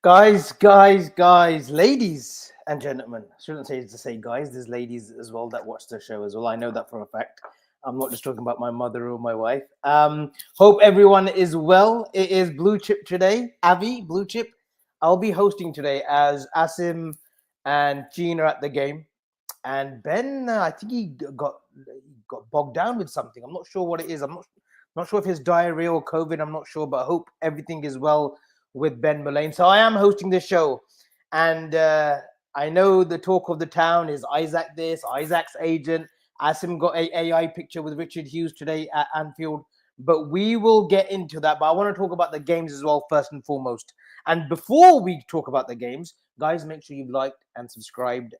Guys, ladies and gentlemen. I shouldn't say to say guys. There's ladies as well that watch the show as well. I know that for a fact. I'm not just talking about my mother or my wife. Hope everyone is well. It is Blue Chip today. Avi, Blue Chip. I'll be hosting today as Asim and Gene are at the game. And Ben, I think he got bogged down with something. I'm not sure what it is. I'm not sure if it's diarrhea or COVID. I'm not sure, but I hope everything is well with Ben Mullane. So I am hosting this show, and I know the talk of the town is Isaac this, Isaac's agent. Asim got a AI picture with Richard Hughes today at Anfield, but we will get into that. But I want to talk about the games as well, first and foremost. And before we talk about the games, guys, make sure you've liked and subscribed.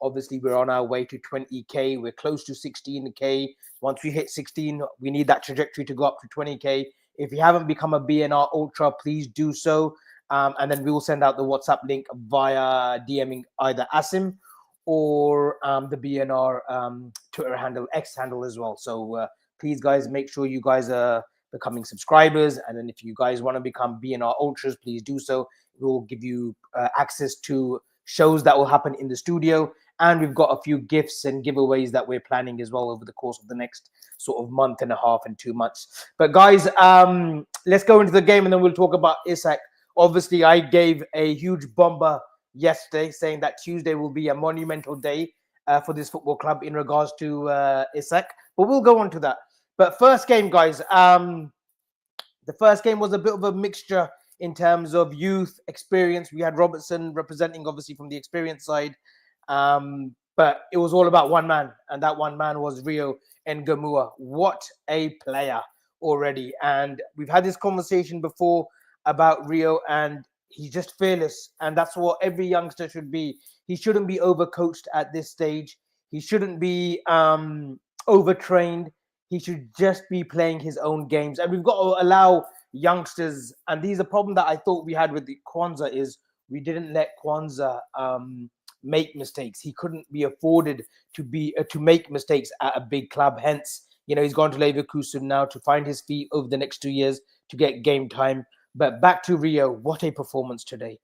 Obviously, we're on our way to 20K. We're close to 16K. Once we hit 16, we need that trajectory to go up to 20K. If you haven't become a BNR Ultra, please do so. And then we will send out the WhatsApp link via DMing either Asim or the BNR Twitter handle, X handle as well. So please, guys, make sure you guys are becoming subscribers. And then if you guys want to become BNR Ultras, please do so. We will give you access to shows that will happen in the studio. And we've got a few gifts and giveaways that we're planning as well over the course of the next sort of month and a half and 2 months. But guys, let's go into the game and then we'll talk about Isak. Obviously, I gave a huge bomber yesterday saying that Tuesday will be a monumental day for this football club in regards to Isak. But we'll go on to that. But first game, guys, the first game was a bit of a mixture in terms of youth experience. We had Robertson representing, obviously, from the experience side. But it was all about one man, and that one man was Rio Ngumaha. What a player already. And we've had this conversation before about Rio, and he's just fearless. And that's what every youngster should be. He shouldn't be overcoached at this stage. He shouldn't be overtrained. He should just be playing his own games. And we've got to allow youngsters, and these are a problem that I thought we had with the Kwanzaa, is we didn't let Kwanzaa make mistakes. He couldn't be afforded to make mistakes at a big club. Hence, he's gone to Leverkusen now to find his feet over the next 2 years to get game time. But back to Rio, what a performance today.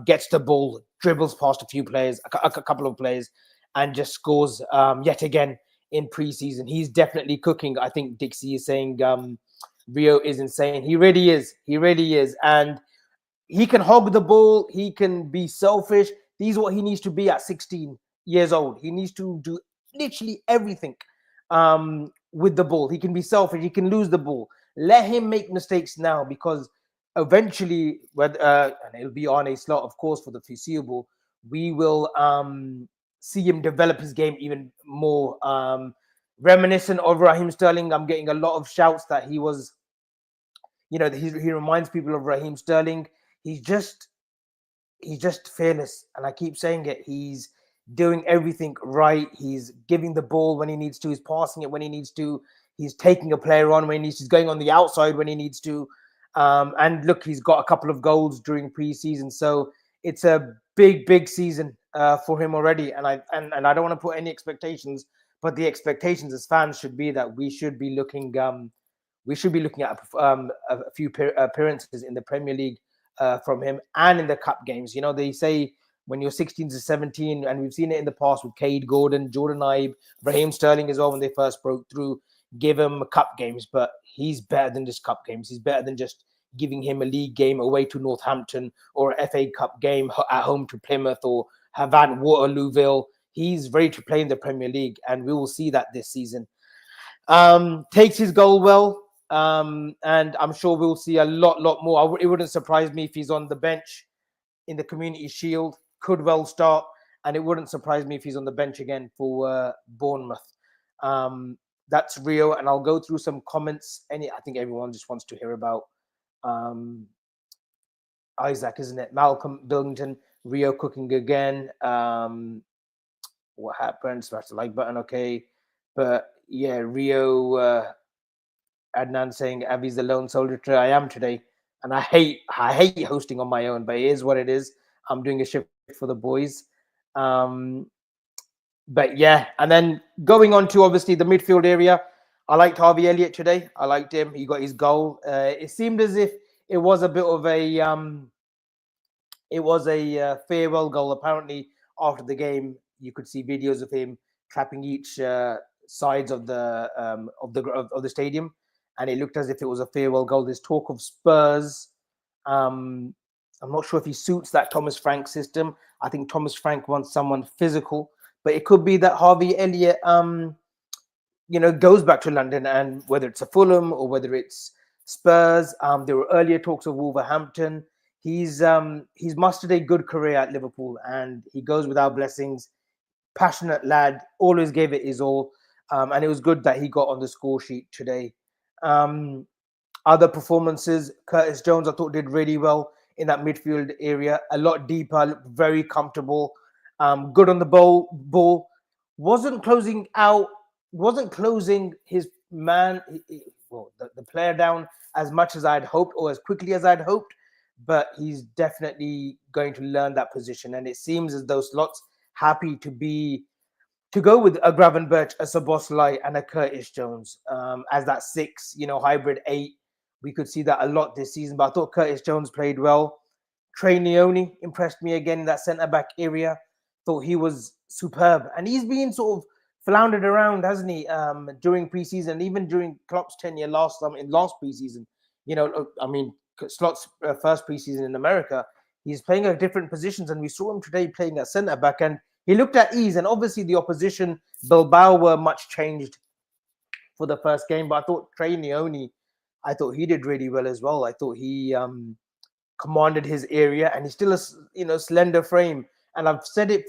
Gets the ball, dribbles past a few players, a couple of players, and just scores yet again in preseason. He's definitely cooking. I think Dixie is saying Rio is insane. He really is. He really is. And he can hog the ball. He can be selfish. This is what he needs to be at 16 years old. He needs to do literally everything with the ball. He can be selfish. He can lose the ball. Let him make mistakes now, because eventually, and it'll be on a slot, of course, for the foreseeable, we will see him develop his game even more. Reminiscent of Raheem Sterling, I'm getting a lot of shouts that he was, he reminds people of Raheem Sterling. He's just fearless, and I keep saying it. He's doing everything right. He's giving the ball when he needs to. He's passing it when he needs to. He's taking a player on when he needs to. He's going on the outside when he needs to. And look, he's got a couple of goals during preseason, so it's a big season for him already. And I don't want to put any expectations, but the expectations as fans should be that we should be looking at a few appearances in the Premier League from him and in the cup games. They say when you're 16 to 17, and we've seen it in the past with Cade Gordon, Jordan Ibe, Raheem Sterling as well, when they first broke through, give him cup games. But he's better than just cup games. He's better than just giving him a league game away to Northampton, or a FA Cup game at home to Plymouth, or Havant Waterlooville. He's ready to play in the Premier League, and we will see that this season. Takes his goal well. And I'm sure we'll see a lot more. It wouldn't surprise me if he's on the bench in the Community Shield. Could well start, and it wouldn't surprise me if he's on the bench again for Bournemouth. That's Rio, and I'll go through some comments. I think everyone just wants to hear about Isaac, isn't it? Malcolm Billington, Rio cooking again. What happened? Smash the like button, okay. But yeah, Rio. Adnan saying Avi's the lone soldier. I am today, and I hate hosting on my own, but it is what it is. I'm doing a shift for the boys. But yeah, and then going on to obviously the midfield area, I liked Harvey Elliott today. I liked him. He got his goal. It seemed as if it was a bit of a It was a farewell goal. Apparently, after the game, you could see videos of him clapping each sides of the stadium, and it looked as if it was a farewell goal. There's talk of Spurs. Um, I'm not sure if he suits that Thomas Frank system. I think Thomas Frank wants someone physical, but it could be that Harvey Elliott, goes back to London, and whether it's a Fulham or whether it's Spurs. There were earlier talks of Wolverhampton. He's mustered a good career at Liverpool, and he goes without blessings. Passionate lad, always gave it his all, and it was good that he got on the score sheet today. Other performances, Curtis Jones, I thought did really well in that midfield area, a lot deeper, very comfortable, good on the ball, wasn't closing his man, the player down as much as I'd hoped or as quickly as I'd hoped, but he's definitely going to learn that position. And it seems as though Slot's happy to go with a Gravenberch, a Szoboszlai, and a Curtis Jones as that 6, hybrid 8. We could see that a lot this season, but I thought Curtis Jones played well. Trey Leone impressed me again in that centre-back area. Thought he was superb. And he's been sort of floundered around, hasn't he, during pre-season, even during Klopp's tenure last pre-season. Slot's first pre-season in America, he's playing at different positions, and we saw him today playing at centre-back, and he looked at ease. And obviously the opposition, Bilbao, were much changed for the first game, but I thought Trey Leone, I thought he did really well as well. I thought he commanded his area, and he's still a slender frame. And I've said it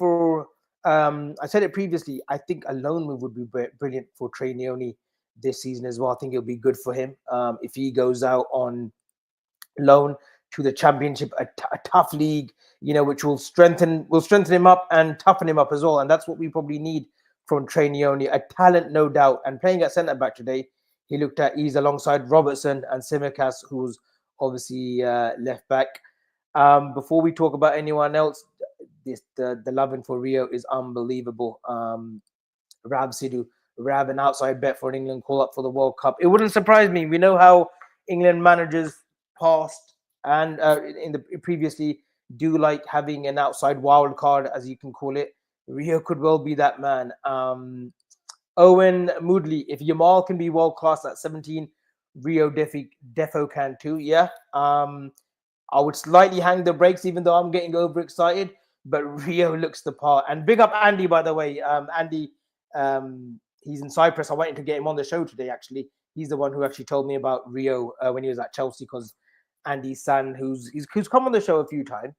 I said it previously. I think a loan move would be brilliant for Trey Leone this season as well. I think it'll be good for him if he goes out on loan to the Championship, a tough league, which will strengthen him up and toughen him up as well. And that's what we probably need from Trey Leone, a talent, no doubt. And playing at centre back today, he looked at ease alongside Robertson and Tsimikas, who's obviously left back. Before we talk about anyone else, the loving for Rio is unbelievable. Rav Sidhu, an outside bet for an England call up for the World Cup. It wouldn't surprise me. We know how England managers past and previously do like having an outside wild card, as you can call it. Rio could well be that man. Owen Moodley, if Yamal can be world class at 17, Rio defo can too. Yeah. I would slightly hang the brakes, even though I'm getting overexcited. But Rio looks the part. And big up Andy, by the way. Andy, he's in Cyprus. I wanted to get him on the show today, actually. He's the one who actually told me about Rio when he was at Chelsea, because Andy's son, who's come on the show a few times,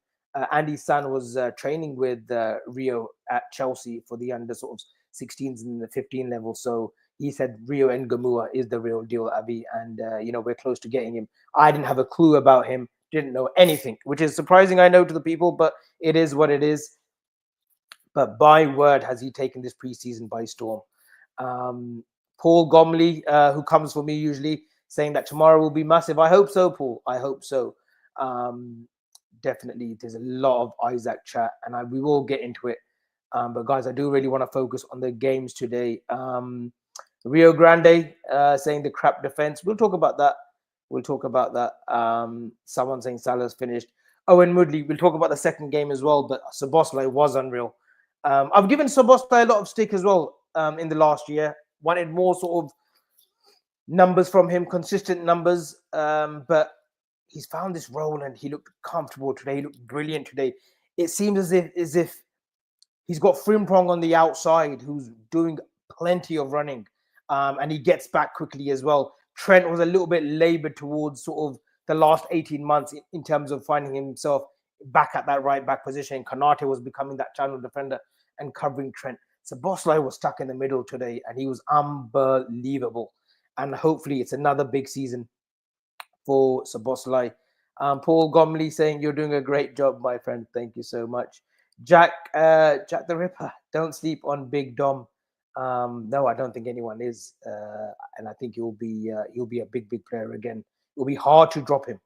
Andy's son was training with Rio at Chelsea for the under sort of 16s and the 15 level. So he said Rio Ngumaha is the real deal, Avi, and we're close to getting him. I didn't have a clue about him, didn't know anything, which is surprising, I know, to the people, but it is what it is. But by word, has he taken this preseason by storm. Paul Gomley, who comes for me usually, saying that tomorrow will be massive. I hope so, Paul. I hope so. Definitely, there's a lot of Isaac chat, and we will get into it. But guys, I do really want to focus on the games today. Rio Grande saying the crap defense. We'll talk about that. Someone saying Salah's finished. Owen Moodley, we'll talk about the second game as well. But Szoboszlai was unreal. I've given Szoboszlai a lot of stick as well in the last year. Wanted more sort of numbers from him, consistent numbers. But he's found this role and he looked comfortable today. He looked brilliant today. It seems as if he's got Frimpong on the outside, who's doing plenty of running, and he gets back quickly as well. Trent was a little bit laboured towards sort of the last 18 months in terms of finding himself back at that right back position. Konate was becoming that channel defender and covering Trent. Szoboszlai was stuck in the middle today, and he was unbelievable. And hopefully it's another big season for Szoboszlai. Paul Gomley saying, you're doing a great job, my friend. Thank you so much. Jack the Ripper, don't sleep on Big Dom. No, I don't think anyone is. And I think he'll be a big player again. It'll be hard to drop him.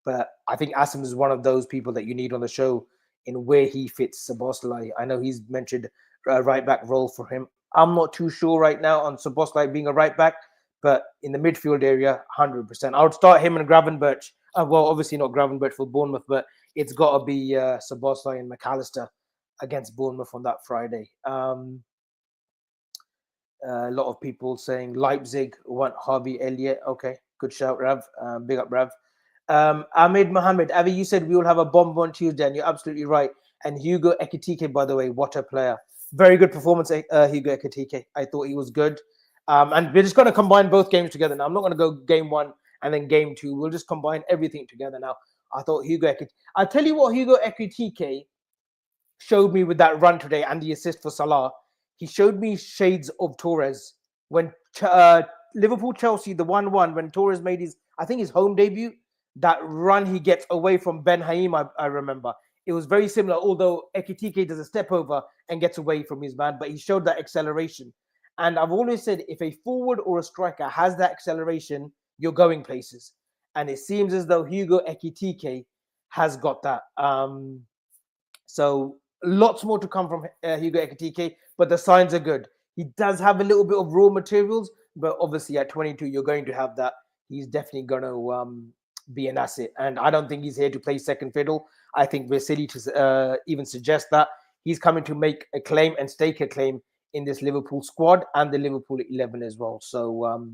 But I think Asim is one of those people that you need on the show in where he fits Szoboszlai. I know he's mentioned a right back role for him. I'm not too sure right now on Szoboszlai being a right back, but in the midfield area, 100%. I would start him and Gravenberch. Well, obviously not Gravenberch for Bournemouth, but it's got to be Szoboszlai and McAllister against Bournemouth on that Friday. A lot of people saying Leipzig want Harvey Elliott. Okay, good shout, Rav. Big up, Rav. Ahmed Mohammed, Avi, you said we will have a bomb on Tuesday, and you're absolutely right. And Hugo Ekitike, by the way, what a player. Very good performance, Hugo Ekitike. I thought he was good. And we're just going to combine both games together now. I'm not going to go game one and then game two. We'll just combine everything together now. I thought Hugo Ekitike. I'll tell you what Hugo Ekitike showed me with that run today and the assist for Salah. He showed me shades of Torres. When Liverpool-Chelsea, the 1-1, when Torres made his home debut, that run he gets away from Ben Haim, I remember. It was very similar, although Ekitike does a step over and gets away from his man, but he showed that acceleration. And I've always said, if a forward or a striker has that acceleration, you're going places. And it seems as though Hugo Ekitike has got that. So lots more to come from Hugo Ekitike, but the signs are good. He does have a little bit of raw materials, but obviously at 22, you're going to have that. He's definitely going to be an asset. And I don't think he's here to play second fiddle. I think we're silly to even suggest that. He's coming to make a claim and stake a claim in this Liverpool squad and the Liverpool 11 as well. So,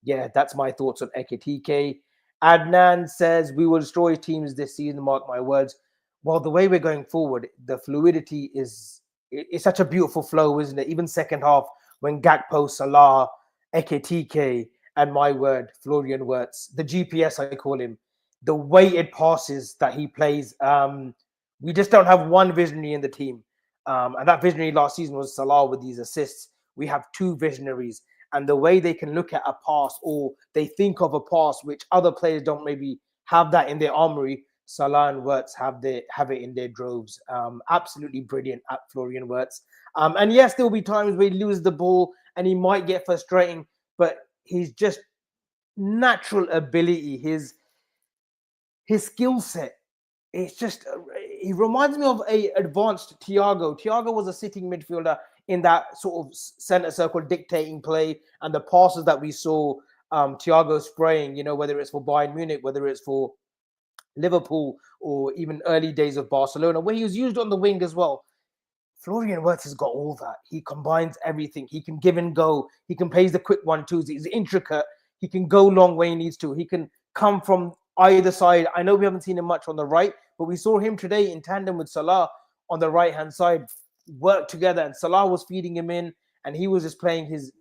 yeah, that's my thoughts on Ekitike. Adnan says, we will destroy teams this season, mark my words. Well, the way we're going forward, the fluidity it's such a beautiful flow, isn't it? Even second half, when Gakpo, Salah, Ekitike, and my word, Florian Wirtz, the GPS, I call him, the weighted passes that he plays, we just don't have one visionary in the team. And that visionary last season was Salah with these assists. We have two visionaries. And the way they can look at a pass, or they think of a pass, which other players don't maybe have that in their armory, Salah and Wirtz have it in their droves. Absolutely brilliant at Florian Wirtz. And yes, there will be times where he loses the ball and he might get frustrating, but his just natural ability, his skill set, it's just, he reminds me of a advanced Thiago. Thiago was a sitting midfielder in that sort of center circle dictating play, and the passes that we saw Thiago spraying, whether it's for Bayern Munich, whether it's for Liverpool, or even early days of Barcelona, where he was used on the wing as well. Florian Wirtz has got all that. He combines everything. He can give and go. He can play the quick 1-2s. He's intricate. He can go long where he needs to. He can come from either side. I know we haven't seen him much on the right, but we saw him today in tandem with Salah on the right-hand side work together, and Salah was feeding him in, and he was just playing his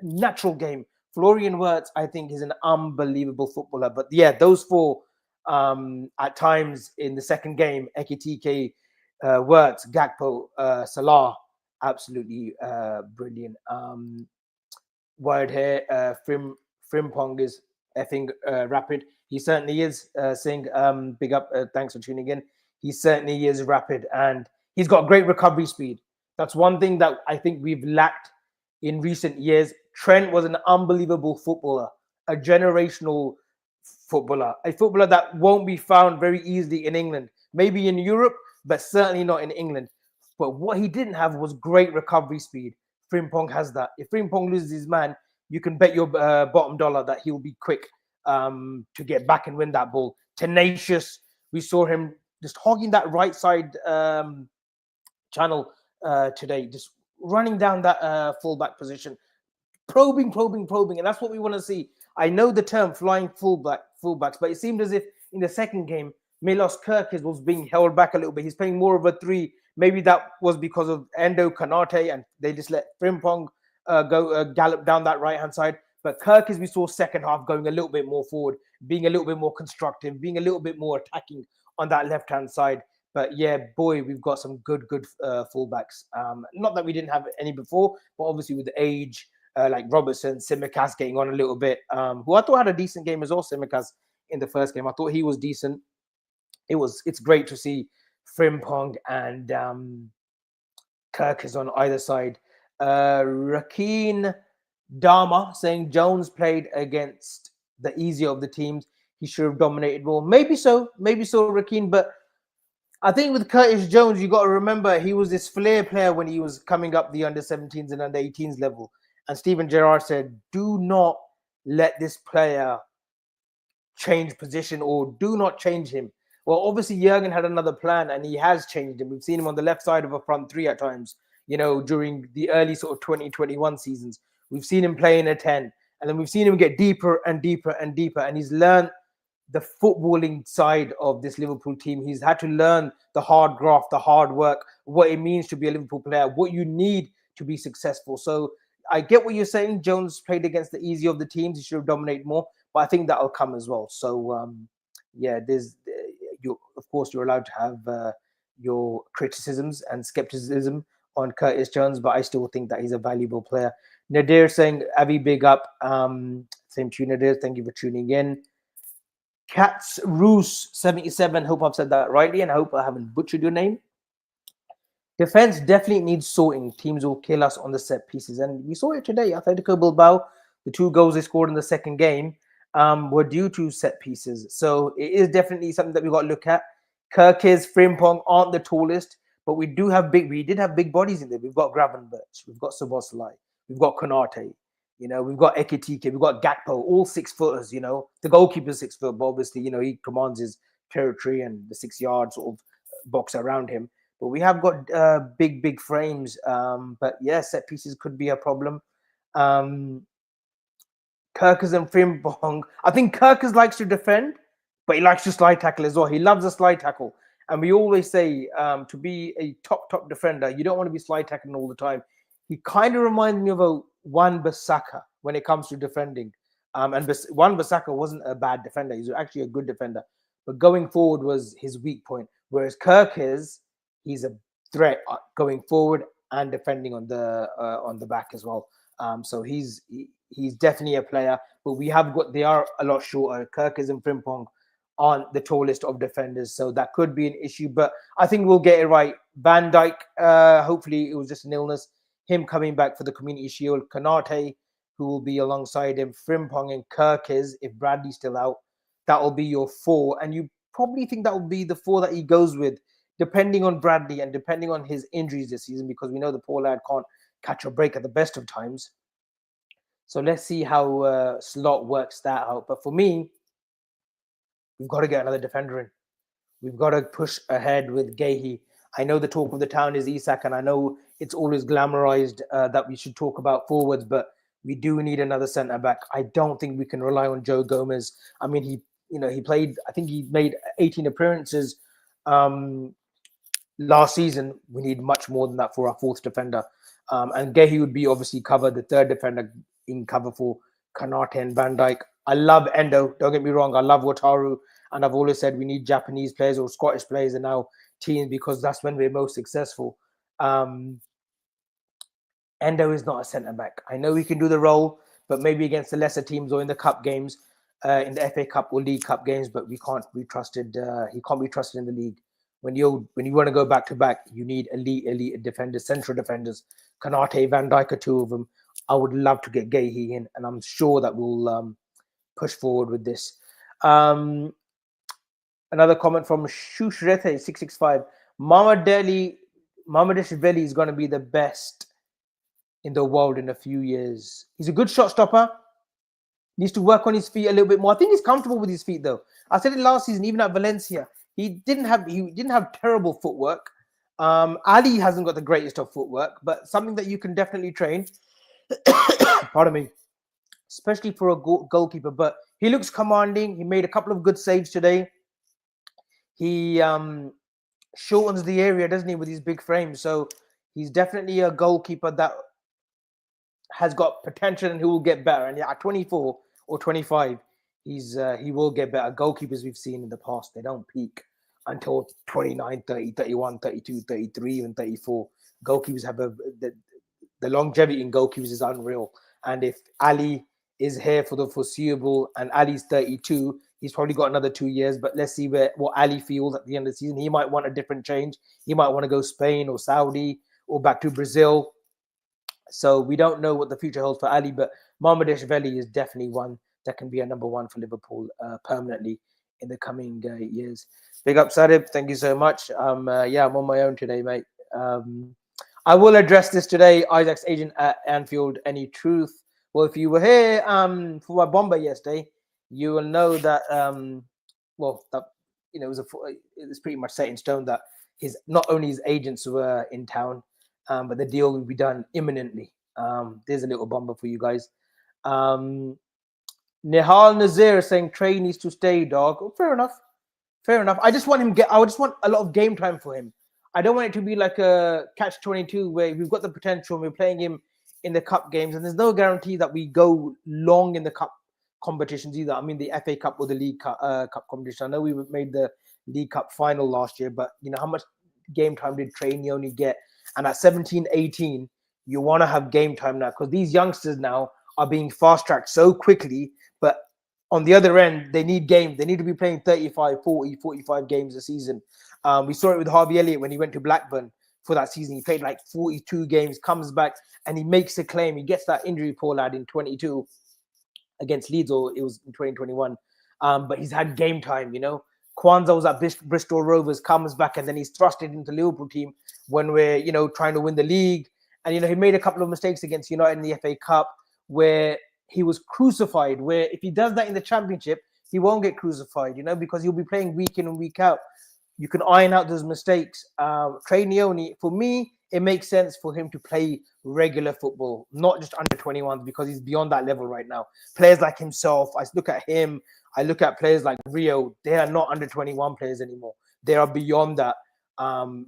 natural game. Florian Wirtz, I think, is an unbelievable footballer. But yeah, those four, at times in the second game, Ekitike, Wirtz, Gakpo, Salah, absolutely brilliant. Word here, Frimpong is effing rapid. He certainly is. Saying big up, thanks for tuning in. He certainly is rapid, and he's got great recovery speed. That's one thing that I think we've lacked in recent years. Trent was an unbelievable footballer, a generational footballer, a footballer that won't be found very easily in England. Maybe in Europe, but certainly not in England. But what he didn't have was great recovery speed. Frimpong has that. If Frimpong loses his man, you can bet your bottom dollar that he'll be quick to get back and win that ball. Tenacious. We saw him just hogging that right side channel today, just running down that fullback position, probing, and that's what we want to see. I know the term flying fullbacks, but it seemed as if in the second game, Milos Kerkez was being held back a little bit. He's playing more of a 3. Maybe that was because of Endo Kanate, and they just let Frimpong go gallop down that right-hand side. But Kerkez, we saw second half going a little bit more forward, being a little bit more constructive, being a little bit more attacking on that left-hand side. But yeah, boy, we've got some good fullbacks. Not that we didn't have any before, but obviously with the age, like Robertson, Tsimikas getting on a little bit, who I thought had a decent game as well, Tsimikas, in the first game. I thought he was decent. It's great to see Frimpong and Kerkez on either side. Rakeen Dharma saying Jones played against the easier of the teams. He should have dominated more. Maybe so, Rakeen. But I think with Curtis Jones, you got to remember he was this flair player when he was coming up the under-17s and under-18s level. And Steven Gerrard said, do not let this player change position, or do not change him. Well, obviously Jurgen had another plan, and he has changed him. We've seen him on the left side of a front three at times. During the early sort of 2021 seasons, we've seen him play in a 10, and then we've seen him get deeper and deeper and deeper, and he's learned the footballing side of this Liverpool team. He's had to learn the hard graft, the hard work, what it means to be a Liverpool player, what you need to be successful. So I get what you're saying. Jones played against the easy of the teams. He should have dominated more, but I think that'll come as well. So of course you're allowed to have your criticisms and skepticism on Curtis Jones, but I still think that he's a valuable player. Nadir saying, Avi, big up. Same to you, Nadir. Thank you for tuning in. Cats Roos 77. Hope I've said that rightly, and I hope I haven't butchered your name. Defense definitely needs sorting. Teams will kill us on the set pieces, and we saw it today. Atletico Bilbao, the 2 goals they scored in the second game were due to set pieces. So it is definitely something that we got to look at. Kirkes, Frimpong aren't the tallest, but we did have big bodies in there. We've got Gravenberch, we've got Szoboszlai, we've got Konate. We've got Ekitike, we've got Gakpo, all 6 footers. The goalkeeper's 6 foot, but obviously, he commands his territory and the 6 yard sort of box around him. But we have got big frames. But yeah, set pieces could be a problem. Kirkes and Frimpong. I think Kirkes likes to defend, but he likes to slide tackle as well. He loves a slide tackle. And we always say to be a top defender, you don't want to be slide tackling all the time. He kind of reminds me of a Wan-Bissaka when it comes to defending. And Wan-Bissaka wasn't a bad defender. He's actually a good defender. But going forward was his weak point. Whereas Kirkes, he's a threat going forward and defending on the back as well. So he's definitely a player. But they are a lot shorter. Kirkes and Frimpong aren't the tallest of defenders, so that could be an issue. But I think we'll get it right. Van Dijk, hopefully it was just an illness. Him coming back for the Community Shield. Konate, who will be alongside him. Frimpong and Kirkes, if Bradley's still out, that will be your 4. And you probably think that will be the 4 that he goes with, depending on Bradley and depending on his injuries this season, because we know the poor lad can't catch a break at the best of times. So let's see how Slot works that out. But for me, we've got to get another defender in. We've got to push ahead with Gehi. I know the talk of the town is Isak, and I know it's always glamorized that we should talk about forwards, but we do need another centre back. I don't think we can rely on Joe Gomez. I mean, he played. I think he made 18 appearances last season. We need much more than that for our 4th defender. And Gehi would be obviously cover the 3rd defender in cover for Konate and Van Dijk. I love Endo. Don't get me wrong. I love Wataru. And I've always said we need Japanese players or Scottish players in our teams because that's when we're most successful. Endo is not a centre-back. I know he can do the role, but maybe against the lesser teams or in the cup games, in the FA Cup or League Cup games, but we can't be trusted. He can't be trusted in the league. When you want to go back-to-back, you need elite defenders, central defenders. Konate, Van Dijk are 2 of them. I would love to get Gehi in, and I'm sure that we'll push forward with this. Another comment from Shushrete 665. Mamadashvili is going to be the best in the world in a few years. He's a good shot stopper. Needs to work on his feet a little bit more. I think he's comfortable with his feet though. I said it last season, even at Valencia, he didn't have terrible footwork. Ali hasn't got the greatest of footwork, but something that you can definitely train. Pardon me. Especially for a goalkeeper, but he looks commanding. He made a couple of good saves today. He shortens the area, doesn't he, with his big frame? So he's definitely a goalkeeper that has got potential and who will get better. And yeah, at 24 or 25, he will get better. Goalkeepers we've seen in the past, they don't peak until 29, 30, 31, 32, 33, even 34. Goalkeepers have the longevity in goalkeepers is unreal. And if Ali is here for the foreseeable and Ali's 32, he's probably got another 2 years, but let's see what Ali feels at the end of the season. He might want a different change. He might want to go Spain or Saudi or back to Brazil. So we don't know what the future holds for Ali, but Mamadashvili is definitely one that can be a number 1 for Liverpool permanently in the coming years. Big up, Sarib. Thank you so much. I'm on my own today, mate. I will address this today. Isaac's agent at Anfield, any truth? Well, if you were here for my bomber yesterday, you will know that, that you know, it's pretty much set in stone that not only his agents were in town, but the deal will be done imminently. There's a little bomber for you guys. Nihal Nazir saying Trey needs to stay, dog. Oh, fair enough. Fair enough. I just want I just want a lot of game time for him. I don't want it to be like a catch-22 where we've got the potential and we're playing him in the cup games, and there's no guarantee that we go long in the cup competitions either. I mean, the FA Cup or the League Cup, competition. I know we made the League Cup final last year, but you know how much game time did Trey only get? And at 17, 18, you want to have game time now because these youngsters now are being fast-tracked so quickly, but on the other end, they need games. They need to be playing 35, 40, 45 games a season. We saw it with Harvey Elliott when he went to Blackburn for that season. He played like 42 games, comes back, and he makes a claim. He gets that injury, poor lad, in 22 against Leeds, or it was in 2021. But he's had game time, you know. Kwanzaa was at Bristol Rovers, comes back, and then he's thrusted into the Liverpool team when we're, you know, trying to win the league. And, you know, he made a couple of mistakes against United in the FA Cup where he was crucified, where if he does that in the Championship, he won't get crucified, you know, because he'll be playing week in and week out. You can iron out those mistakes. Trey Nyoni, for me, it makes sense for him to play regular football, not just under 21s, because he's beyond that level right now. Players like himself, I look at him, I look at players like Rio, they are not under 21 players anymore. They are beyond that.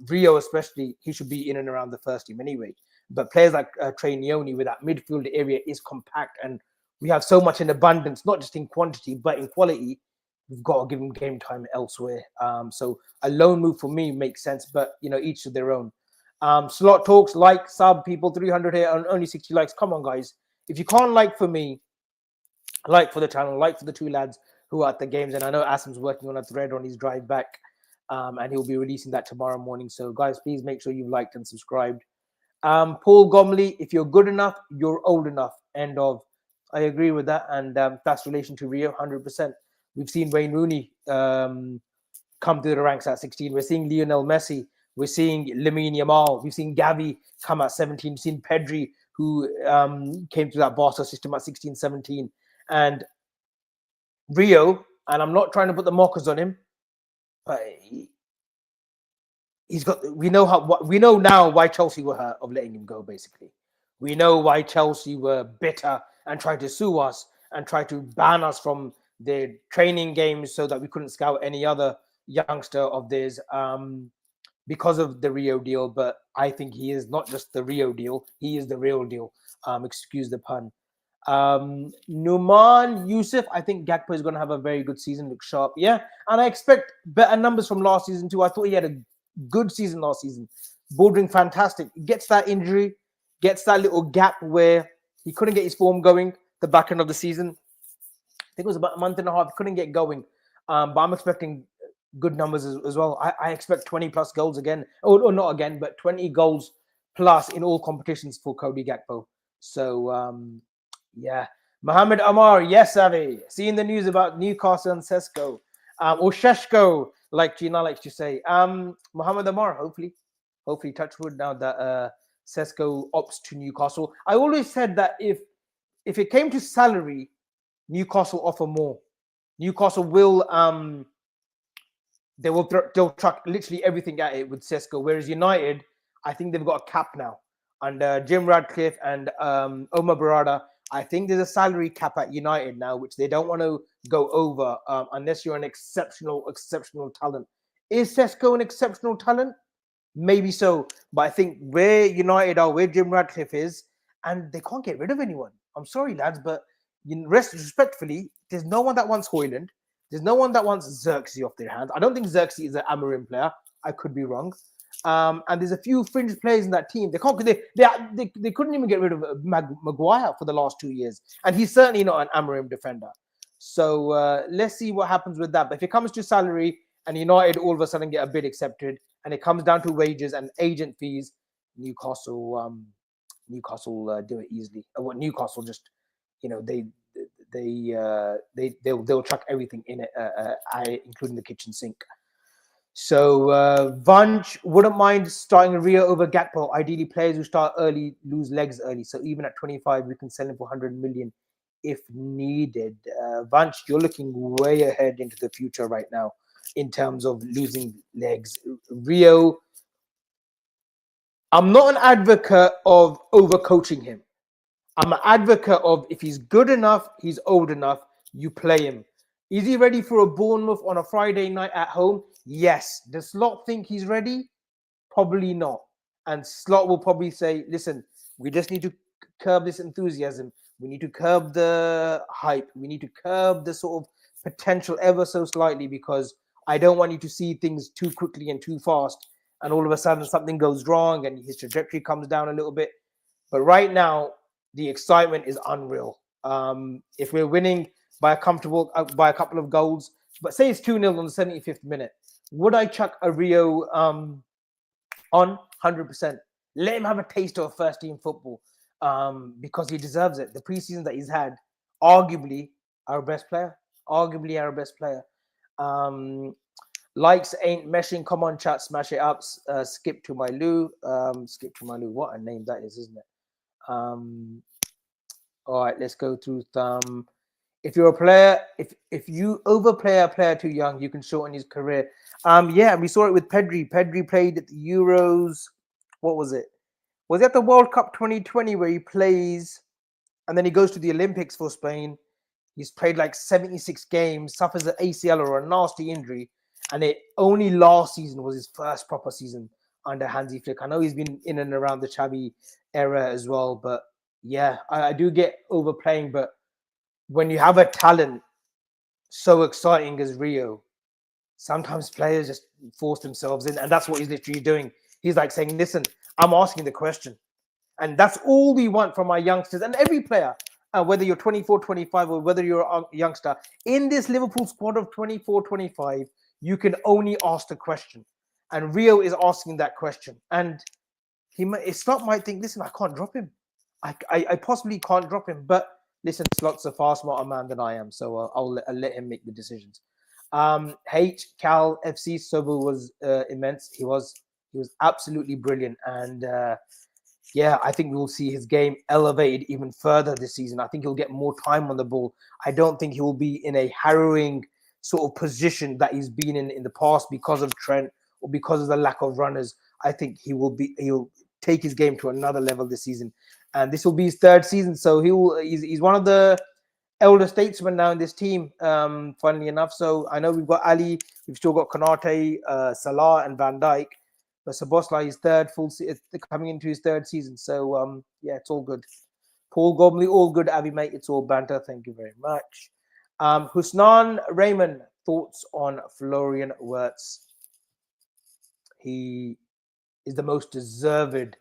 Rio especially, he should be in and around the first team anyway. But players like Trey Nyoni with that midfield area is compact, and we have so much in abundance, not just in quantity, but in quality. We've got to give him game time elsewhere. So a loan move for me makes sense, but, you know, each to their own. Slot Talks, like, sub, people, 300 here and only 60 likes. Come on, guys. If you can't like for me, like for the channel, like for the two lads who are at the games. And I know Asim's working on a thread on his drive back, and he'll be releasing that tomorrow morning. So, guys, please make sure you've liked and subscribed. Paul Gomley, if you're good enough, you're old enough. End of. I agree with that. And that's relation to Rio, 100%. We've seen Wayne Rooney come to the ranks at 16. We're seeing Lionel Messi. We're seeing Lamine Yamal. We've seen Gavi come at 17. We've seen Pedri, who came to that Barca system at 16, 17. And Rio, and I'm not trying to put the mockers on him, but he's got. We know now why Chelsea were hurt of letting him go. Basically, we know why Chelsea were bitter and tried to sue us and tried to ban us from their training games so that we couldn't scout any other youngster of theirs because of the Rio deal. But I think he is not just the Rio deal; he is the real deal. Excuse the pun. Numan Yusuf, I think Gakpo is going to have a very good season. Look sharp, yeah, and I expect better numbers from last season too. I thought he had a good season last season, bordering fantastic. Gets that injury, gets that little gap where he couldn't get his form going the back end of the season. I think it was about a month and a half. He couldn't get going, but I'm expecting good numbers as well. I expect 20 plus goals again, or not again, but 20 goals plus in all competitions for Cody Gakpo. So yeah, Mohamed Amar, yes, Avi. Seeing the news about Newcastle and Sesko, or Sheshko, like Gina likes to say. Mohamed Amar, hopefully touch wood now that Sesko opts to Newcastle. I always said that if it came to salary, Newcastle offer more. Newcastle will they'll chuck literally everything at it with Sesko, whereas United, I think they've got a cap now. And Jim Radcliffe and Omar Barada, I think there's a salary cap at United now, which they don't want to go over unless you're an exceptional talent. Is Sesko an exceptional talent? Maybe so. But I think where United are, where Jim Radcliffe is, and they can't get rid of anyone. I'm sorry, lads, but respectfully, there's no one that wants Højlund. There's no one that wants Xerxes off their hands. I don't think Xerxes is an Amorim player. I could be wrong. And there's a few fringe players in that team. They couldn't even get rid of Maguire for the last 2 years, and he's certainly not an Amorim defender. So let's see what happens with that. But if it comes to salary and United all of a sudden get a bid accepted, and it comes down to wages and agent fees, Newcastle do it easily. Newcastle just, you know, they'll chuck everything in it, including the kitchen sink. So Vanch wouldn't mind starting Rio over Gakpo. Ideally, players who start early lose legs early. So even at 25, we can sell him for 100 million if needed. Vanch, you're looking way ahead into the future right now. in terms of losing legs. Rio, I'm not an advocate of overcoaching him. I'm an advocate of if he's good enough, he's old enough, you play him. Is he ready for a Bournemouth on a Friday night at home? Yes. Does Slot think he's ready? Probably not. And Slot will probably say, listen, we just need to curb this enthusiasm. We need to curb the hype. We need to curb the sort of potential ever so slightly, because I don't want you to see things too quickly and too fast. And all of a sudden something goes wrong and his trajectory comes down a little bit. But right now, the excitement is unreal. If we're winning by a couple of goals, but say it's 2-0 on the 75th minute, would I chuck a Rio on? 100%. Let him have a taste of first team football, because he deserves it. The preseason that he's had, arguably our best player. Likes ain't meshing. Come on, chat, smash it up. Skip to my Lou. What a name that is, isn't it? All right, let's go through some. If you're a player, if you overplay a player too young, you can shorten his career. Yeah, we saw it with Pedri. Pedri played at the Euros. What was it? Was it at the World Cup 2020 where he plays and then he goes to the Olympics for Spain? He's played like 76 games, suffers an ACL or a nasty injury, and it only last season was his first proper season under Hansi Flick. I know he's been in and around the Xavi era as well, but yeah, I do get overplaying. But when you have a talent so exciting as Rio, sometimes players just force themselves in, and that's what he's literally doing. He's like saying, listen, I'm asking the question. And that's all we want from our youngsters and every player, whether you're 24, 25, or whether you're a youngster. In this Liverpool squad of 24, 25, you can only ask the question. And Rio is asking that question. And Slot might think, listen, I can't drop him. I possibly can't drop him. But listen, Slot's a far smarter man than I am, so I'll let him make the decisions. Cal FC Sobo was immense. He was absolutely brilliant, and yeah, I think we'll see his game elevated even further this season. I think he'll get more time on the ball. I don't think he will be in a harrowing sort of position that he's been in the past because of Trent or because of the lack of runners. I think he'll take his game to another level this season, and this will be his third season. So he's one of the elder statesmen now in this team, funnily enough. So I know we've got Ali, we've still got Konate, Salah, and Van Dijk. But Szoboszlai is coming into his third season. So, yeah, it's all good. Paul Gormley, all good, Abby, mate. It's all banter. Thank you very much. Husnan Raymond, thoughts on Florian Wirtz? He is the most deserved.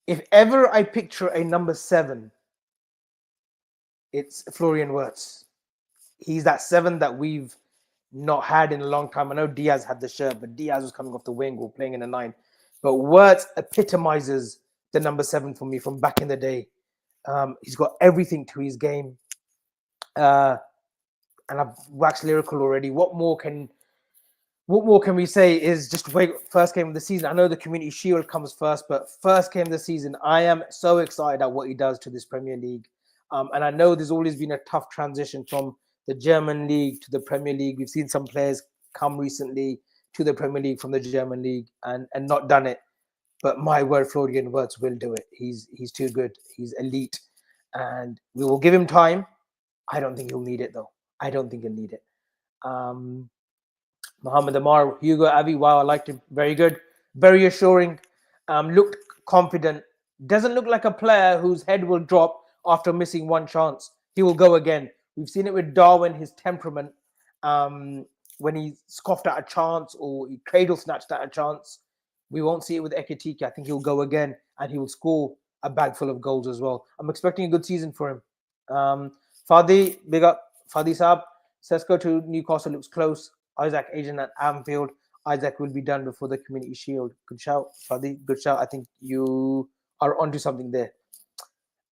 If ever I picture a number 7, it's Florian Wirtz. He's that 7 that we've not had in a long time. I know Diaz had the shirt, but Diaz was coming off the wing or playing in a 9. But Wirtz epitomizes the number 7 for me from back in the day. He's got everything to his game. And I've waxed lyrical already. What more can we say? Is just wait, first game of the season. I know the Community Shield comes first, but first game of the season, I am so excited at what he does to this Premier League. And I know there's always been a tough transition from the German League to the Premier League. We've seen some players come recently to the Premier League from the German League and not done it. But my word, Florian Wirtz will do it. He's too good. He's elite. And we will give him time. I don't think he'll need it, though. I don't think he'll need it. Mohamed Amar, Hugo Avi, wow, I liked him. Very good. Very assuring. Looked confident. Doesn't look like a player whose head will drop after missing one chance. He will go again. We've seen it with Darwin, his temperament. When he scoffed at a chance or he cradle snatched at a chance, we won't see it with Ekitike. I think he'll go again and he will score a bag full of goals as well. I'm expecting a good season for him. Fadi, big up. Fadi Saab. Sesko to Newcastle looks close. Isaac agent at Anfield. Isaac will be done before the Community Shield. Good shout, Fadi. Good shout. I think you are onto something there.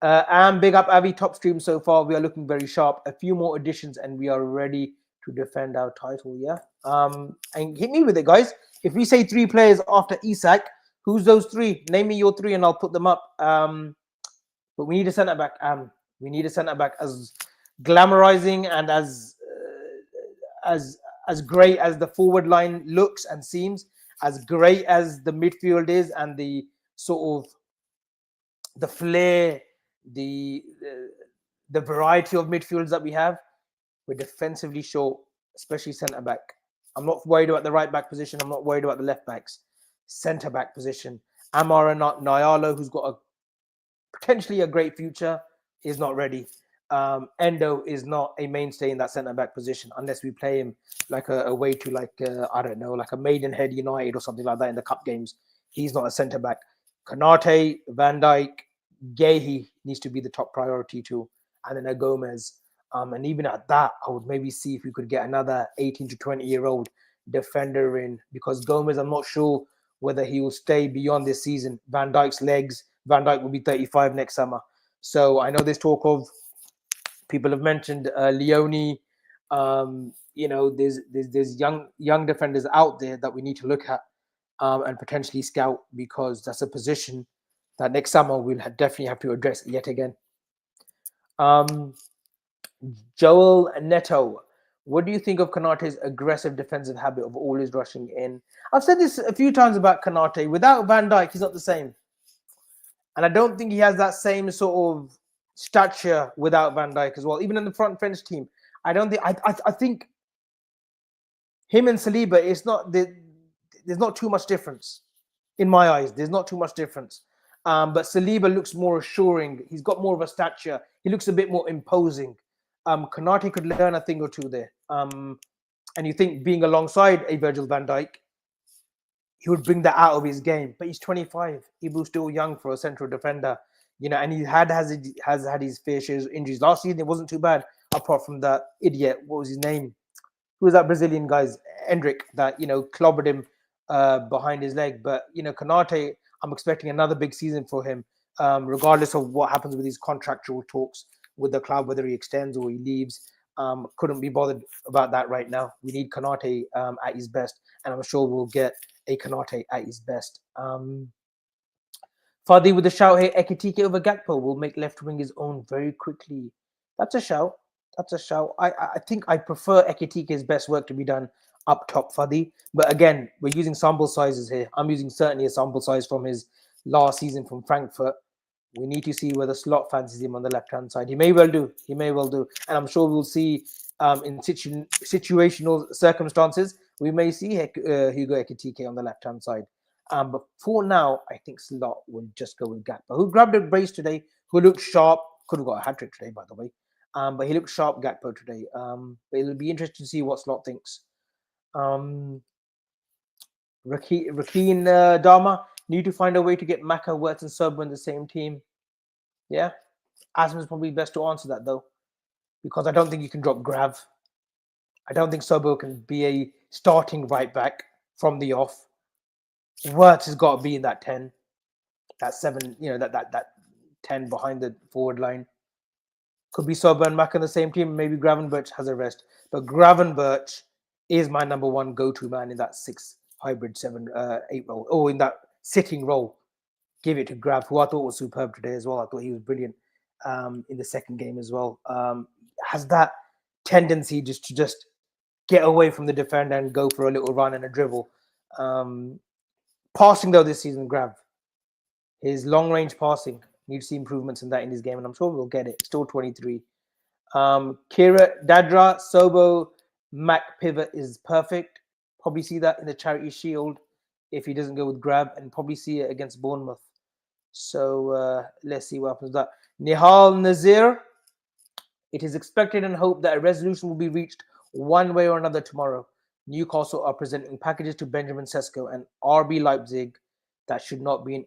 And big up Avi, top stream so far. We are looking very sharp. A few more additions and we are ready to defend our title. Yeah. And hit me with it, guys. If we say 3 players after Isak, who's those 3? Name me your 3 and I'll put them up. But we need a centre back. We need a centre back as glamorizing and as as great as the forward line looks and seems, as great as the midfield is, and the sort of the flair, the variety of midfields that we have, we're defensively short, especially centre back. I'm not worried about the right back position. I'm not worried about the left backs. Centre back position. Amara Nyalo, who's got a potentially a great future, is not ready. Endo is not a mainstay in that centre back position unless we play him like a way to like I don't know, like a Maidenhead United or something like that in the cup games. He's not a centre back. Konate, Van Dijk, Gehi needs to be the top priority too, and then a Gomez. And even at that, I would maybe see if we could get another 18 to 20-year-old defender in, because Gomez, I'm not sure whether he will stay beyond this season. Van Dijk's legs, Van Dijk will be 35 next summer. So I know there's talk of, people have mentioned Leone. There's young defenders out there that we need to look at and potentially scout, because that's a position that next summer we'll definitely have to address yet again. Joel Neto, what do you think of Konate's aggressive defensive habit of always rushing in? I've said this a few times about Konate. Without Van Dijk, he's not the same. And I don't think he has that same sort of stature without Van Dijk as well. Even in the front French team, I don't think. I think him and Saliba, there's not too much difference in my eyes. There's not too much difference. But Saliba looks more assuring. He's got more of a stature. He looks a bit more imposing. Konate could learn a thing or two there. And you think being alongside a Virgil van Dijk, he would bring that out of his game. But he's 25. He was still young for a central defender, and he has had his fair share of injuries. Last season, it wasn't too bad, apart from that idiot. What was his name? Who was that Brazilian guy's Endrick that clobbered him behind his leg? But Konate, I'm expecting another big season for him, regardless of what happens with his contractual talks with the club, whether he extends or he leaves. Couldn't be bothered about that right now. We need Konate at his best, and I'm sure we'll get a Konate at his best. Fadi with a shout here: Ekitike over Gakpo will make left wing his own very quickly. That's a shout. That's a shout. I think I prefer Ekitike's best work to be done up top, Fadi. But again, we're using sample sizes here. I'm using certainly a sample size from his last season from Frankfurt. We need to see whether Slot fancies him on the left-hand side. He may well do. He may well do. And I'm sure we'll see in situational circumstances, we may see Hugo Ekitike on the left-hand side. But for now, I think Slot will just go with Gakpo, who grabbed a brace today, who looked sharp. Could have got a hat-trick today, by the way. But he looked sharp, Gakpo, today. But it'll be interesting to see what Slot thinks. Rakeen Dharma, need to find a way to get Maka, Wirtz, and Sobo in the same team. Yeah, Asim is probably best to answer that though, because I don't think you can drop Grav. I don't think Sobo can be a starting right back from the off. Wirtz has got to be in that 10, that 7, that 10 behind the forward line. Could be Sobo and Maka in the same team. Maybe Gravenberch has a rest, but Gravenberch is my number one go-to man in that 6 hybrid 7-8 role, or in that sitting role. Give it to Grav, who I thought was superb today as well. I thought he was brilliant in the second game as well. Has that tendency to just get away from the defender and go for a little run and a dribble. Passing though this season, Grav, his long-range passing, needs to see improvements in that in his game, and I'm sure we'll get it. Still 23. Kira, Dadra, Sobo, Mac pivot is perfect. Probably see that in the Charity Shield if he doesn't go with Grav, and probably see it against Bournemouth. So let's see what happens with that. Nihal Nazir, it is expected and hoped that a resolution will be reached one way or another tomorrow. Newcastle are presenting packages to Benjamin Sesko and RB Leipzig. That should not be an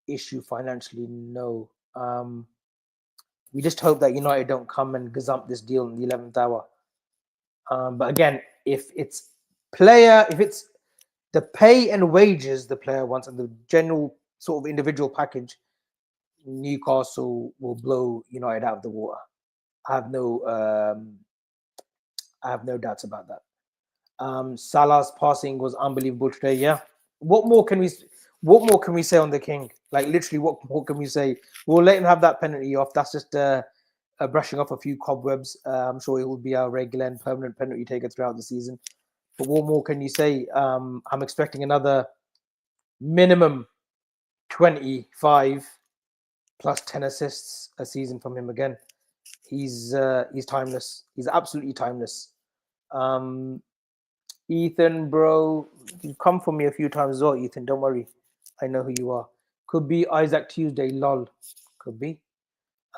issue financially, no. We just hope that United don't come and gazump this deal in the 11th hour. But again, if it's the pay and wages the player wants and the general sort of individual package, Newcastle will blow United out of the water. I have no doubts about that. Salah's passing was unbelievable today. Yeah. What more can we say on the King? Like literally, what more can we say? We'll let him have that penalty off. That's just brushing off a few cobwebs. I'm sure he will be our regular and permanent penalty taker throughout the season. But what more can you say? I'm expecting another minimum 25 plus 10 assists a season from him again. He's timeless. He's absolutely timeless. Ethan, bro, you've come for me a few times as well, Ethan. Don't worry. I know who you are. Could be Isaac Tuesday, lol. Could be.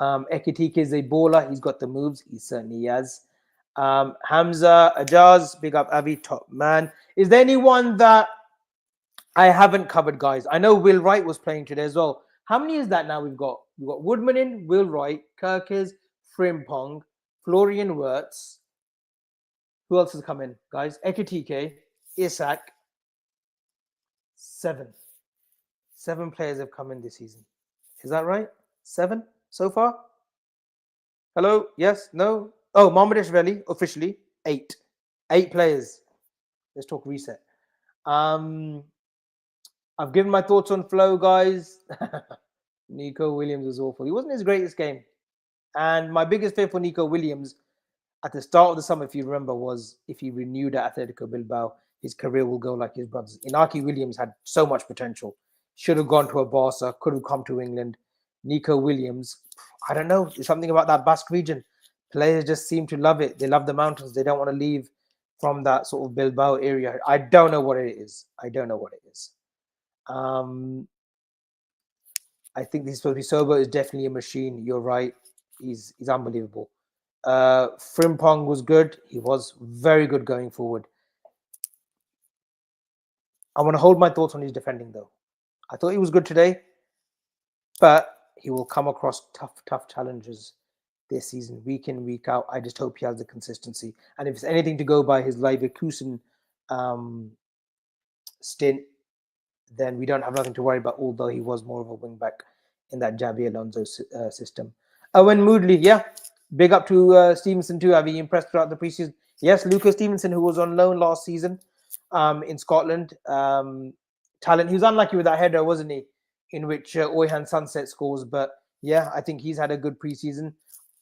Ekitike is a baller. He's got the moves. He certainly has. Hamza, Ajaz, big up Avi, top man. Is there anyone that I haven't covered, guys? I know Will Wright was playing today as well. How many is that now we've got? We've got Woodman in, Will Wright, Kirkes, Frimpong, Florian Wirtz. Who else has come in, guys? Ekitike, Isak. 7. 7 players have come in this season. Is that right? 7 so far? Hello? Yes? No? Oh, Mamadashvili, officially, 8. 8 players. Let's talk reset. I've given my thoughts on Flo, guys. Nico Williams was awful. He wasn't his greatest game. And my biggest fear for Nico Williams at the start of the summer, if you remember, was if he renewed at Atletico Bilbao, his career will go like his brothers. Inaki Williams had so much potential. Should have gone to a Barca, could have come to England. Nico Williams, I don't know. There's something about that Basque region. Players just seem to love it. They love the mountains. They don't want to leave from that sort of Bilbao area. I don't know what it is. I think this supposed to be sober is definitely a machine. You're right. He's unbelievable. Frimpong was good. He was very good going forward. I want to hold my thoughts on his defending, though. I thought he was good today, but he will come across tough challenges this season, week in, week out. I just hope he has the consistency. And if it's anything to go by his Leverkusen stint, then we don't have nothing to worry about, although he was more of a wing-back in that Javi Alonso system. Owen Moodley, yeah. Big up to Stevenson too. Have you impressed throughout the preseason? Yes, Lucas Stevenson, who was on loan last season in Scotland. Talent. He was unlucky with that header, wasn't he? In which Oyhan Sunset scores. But yeah, I think he's had a good preseason.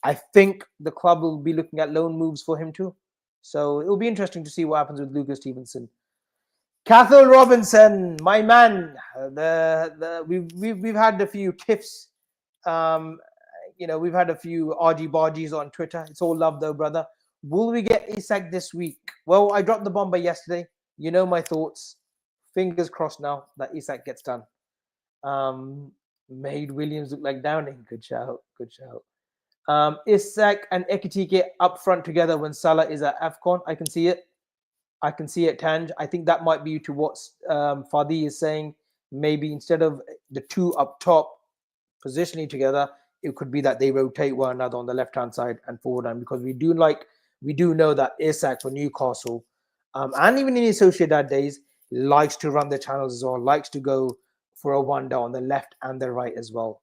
I think the club will be looking at loan moves for him too. So it will be interesting to see what happens with Lucas Stevenson. Cathal Robinson, my man. We've had a few tiffs. We've had a few argy-bargies on Twitter. It's all love though, brother. Will we get Isak this week? Well, I dropped the bomber yesterday. You know my thoughts. Fingers crossed now that Isak gets done. Made Williams look like Downing. Good shout. Isak and Ekitike up front together when Salah is at AFCON. I can see it, Tanj. I think that might be to what Fadi is saying. Maybe instead of the two up top positioning together, it could be that they rotate one another on the left-hand side and forward line, because we do know that Isak for Newcastle, and even in his Sociedad days, likes to run the channels as well, likes to go for a wonder on the left and the right as well.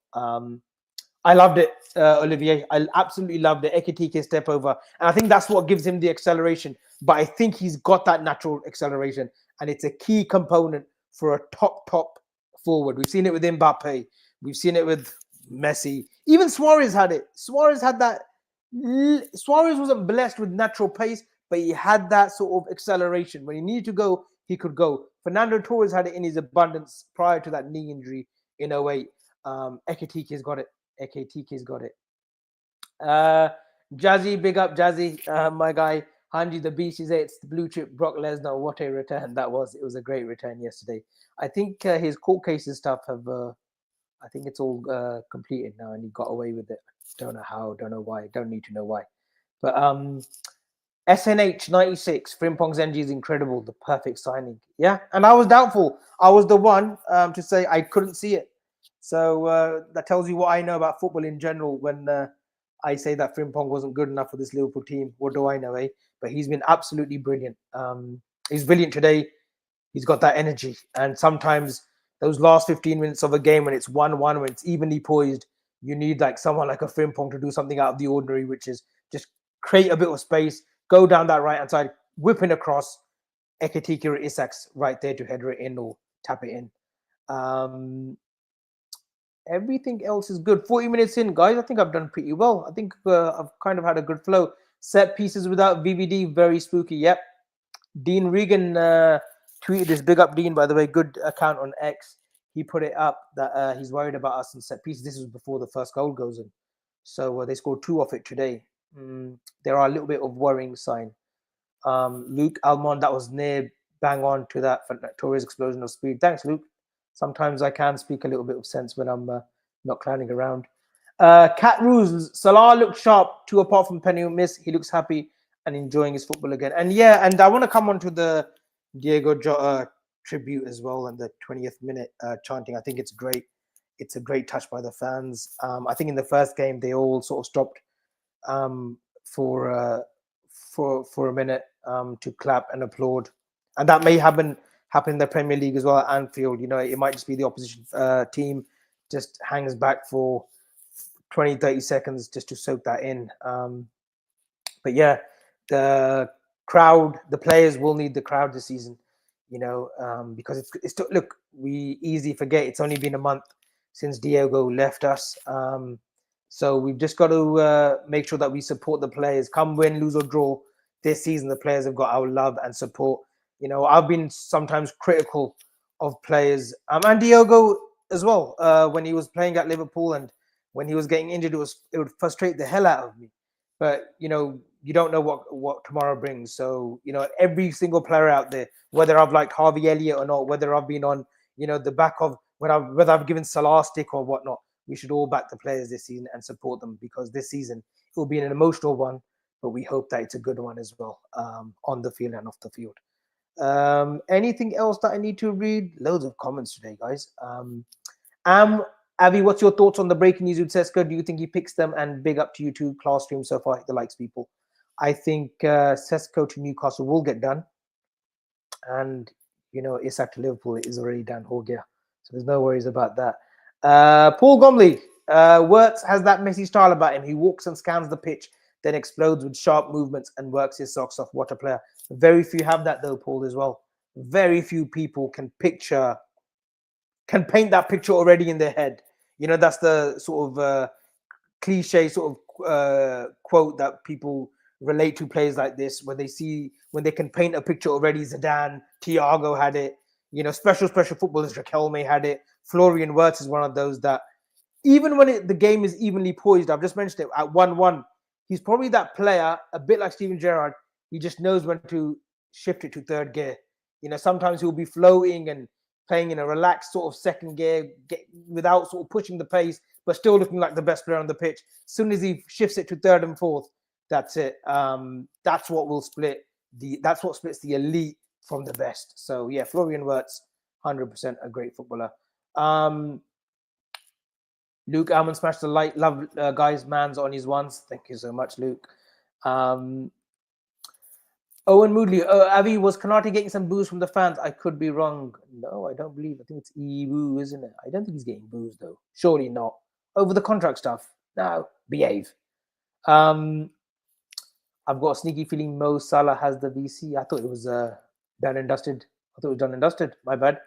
I loved it, Olivier. I absolutely loved the Ekitike step over. And I think that's what gives him the acceleration. But I think he's got that natural acceleration. And it's a key component for a top forward. We've seen it with Mbappe. We've seen it with Messi. Even Suarez had it. Suarez had that. Suarez wasn't blessed with natural pace, but he had that sort of acceleration. When he needed to go, he could go. Fernando Torres had it in his abundance prior to that knee injury in 08. Ekitike's got it. Jazzy, big up Jazzy, my guy. Hanji the Beast, it's the blue chip Brock Lesnar. What a return that was. It was a great return yesterday. I think his court cases stuff have, I think it's all completed now and he got away with it. Don't know how, don't know why, don't need to know why. But SNH 96, Frimpong's NG is incredible, the perfect signing. Yeah, and I was doubtful. I was the one to say I couldn't see it. So that tells you what I know about football in general when I say that Frimpong wasn't good enough for this Liverpool team. What do I know, eh? But he's been absolutely brilliant. He's brilliant today. He's got that energy. And sometimes those last 15 minutes of a game when it's 1-1, when it's evenly poised, you need like someone like a Frimpong to do something out of the ordinary, which is just create a bit of space, go down that right-hand side, whipping across. Ekitike or Isak's right there to header it in or tap it in. Everything else is good. 40 minutes in, guys. I think I've done pretty well. I think I've kind of had a good flow. Set pieces without VVD, very spooky. Yep. Dean Regan tweeted this. Big up Dean, by the way. Good account on X. He put it up that he's worried about us in set pieces. This was before the first goal goes in. So they scored 2 off it today. There are a little bit of worrying sign. Luke Almond, that was near bang on to that for Torres explosion of speed. Thanks, Luke. Sometimes I can speak a little bit of sense when I'm not clowning around. Cat Ruse, Salah looked sharp, 2 apart from penny miss. He looks happy and enjoying his football again. And yeah, and I want to come on to the Diego Jota tribute as well and the 20th minute chanting. I think it's great. It's a great touch by the fans. I think in the first game they all sort of stopped for a minute to clap and applaud, and that may happen in the Premier League as well at Anfield. You know, it might just be the opposition team just hangs back for 20-30 seconds just to soak that in. But yeah, the crowd, the players will need the crowd this season, you know, because it's look, we easily forget it's only been a month since Diego left us. So we've just got to make sure that we support the players. Come win, lose or draw, this season the players have got our love and support. You know, I've been sometimes critical of players, and Diego as well, when he was playing at Liverpool and when he was getting injured, it would frustrate the hell out of me. But you know, you don't know what tomorrow brings. So you know, every single player out there, whether I've liked Harvey Elliott or not, whether I've been on, you know, the back of whether I've given Salah stick or whatnot, we should all back the players this season and support them, because this season it will be an emotional one, but we hope that it's a good one as well, on the field and off the field. Anything else that I need to read? Loads of comments today, guys. Avi, what's your thoughts on the breaking news with Sesko? Do you think he picks them? And big up to you too, class stream so far, the likes people. I think Sesko to Newcastle will get done, and you know, Isak to Liverpool is already done. Horgia, so there's no worries about that. Paul Gomley, Wirtz has that Messi style about him. He walks and scans the pitch, then explodes with sharp movements and works his socks off. What a player! Very few have that though, Paul, as well. Very few people can paint that picture already in their head. You know, that's the sort of cliche sort of quote that people relate to players like this, when they can paint a picture already. Zidane, Thiago had it. You know, special footballers, Raquelme had it. Florian Wirtz is one of those that, even when the game is evenly poised, I've just mentioned it, at 1-1, he's probably that player, a bit like Steven Gerrard. He just knows when to shift it to third gear. You know, sometimes he'll be floating and playing in a relaxed sort of second gear, without sort of pushing the pace, but still looking like the best player on the pitch. As soon as he shifts it to third and fourth, that's it. That's what will that's what splits the elite from the best. So yeah, Florian Wirtz, 100% a great footballer. Luke Almond smashed the light. Love guys, man's on his ones. Thank you so much, Luke. Owen Moodley, Avi, was Konate getting some booze from the fans? I could be wrong. No, I don't believe. I think it's Ebu, isn't it? I don't think he's getting booze though. Surely not. Over the contract stuff. No, behave. I've got a sneaky feeling Mo Salah has the VC. I thought it was done and dusted. My bad.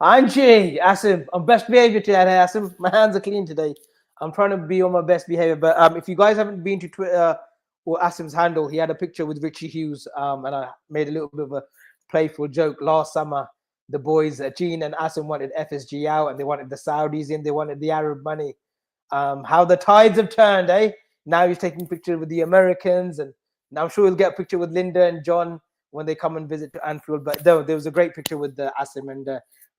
Angie, Asim, on best behavior today, Asim. My hands are clean today. I'm trying to be on my best behavior. But if you guys haven't been to Twitter or Asim's handle, he had a picture with Richie Hughes, and I made a little bit of a playful joke. Last summer, the boys, Gene and Asim, wanted FSG out, and they wanted the Saudis in, they wanted the Arab money. How the tides have turned, eh? Now he's taking pictures with the Americans, and now I'm sure he'll get a picture with Linda and John when they come and visit to Anfield. But there was a great picture with Asim and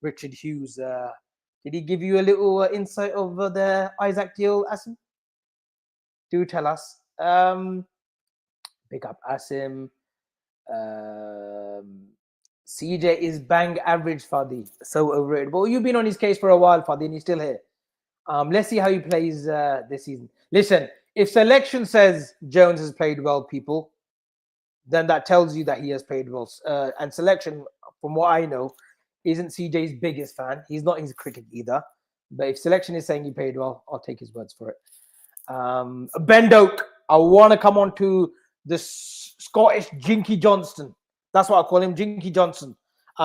Richard Hughes. Did he give you a little insight of the Isaac deal, Asim? Do tell us. Pick up Asim. CJ is bang average, Fadi. So overrated. Well, you've been on his case for a while, Fadi, and he's still here. Let's see how he plays this season. Listen, if selection says Jones has played well, people, then that tells you that he has played well. And selection, from what I know, isn't CJ's biggest fan. He's not his cricket either. But if selection is saying he played well, I'll take his words for it. Ben Doak, I want to come on to the Scottish Jinky Johnson. That's what I call him, Jinky Johnson.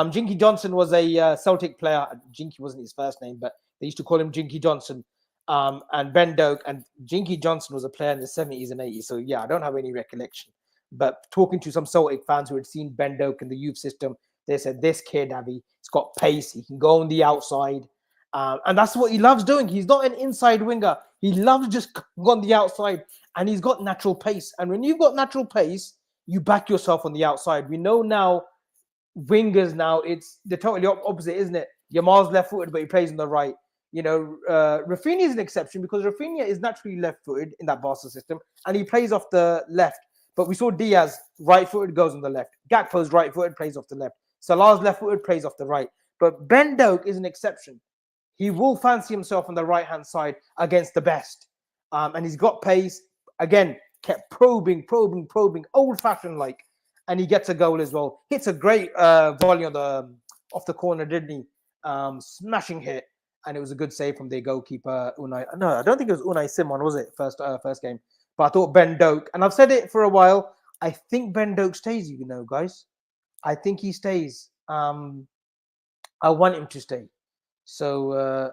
Jinky Johnson was a Celtic player. Jinky wasn't his first name, but they used to call him Jinky Johnson. And Ben Doak and Jinky Johnson was a player in the 70s and 80s. So yeah, I don't have any recollection. But talking to some Celtic fans who had seen Ben Doak in the youth system, they said, this kid, Abby, he's got pace. He can go on the outside. And that's what he loves doing. He's not an inside winger. He loves just going on the outside. And he's got natural pace. And when you've got natural pace, you back yourself on the outside. We know now, wingers now, it's the totally opposite, isn't it? Yamal's left-footed, but he plays on the right. Rafinha is an exception because Rafinha is naturally left-footed in that Barca system, and he plays off the left. But we saw Diaz, right-footed, goes on the left. Gakpo's right-footed, plays off the left. Salah's left-footed, plays off the right. But Ben Doak is an exception. He will fancy himself on the right-hand side against the best. And he's got pace. Again, kept probing, old-fashioned like. And he gets a goal as well. Hits a great volley on the off the corner, didn't he? Smashing hit. And it was a good save from their goalkeeper, Unai. No, I don't think it was Unai Simon, was it? First game. But I thought Ben Doak, and I've said it for a while, I think Ben Doak stays, guys. I think he stays. I want him to stay. So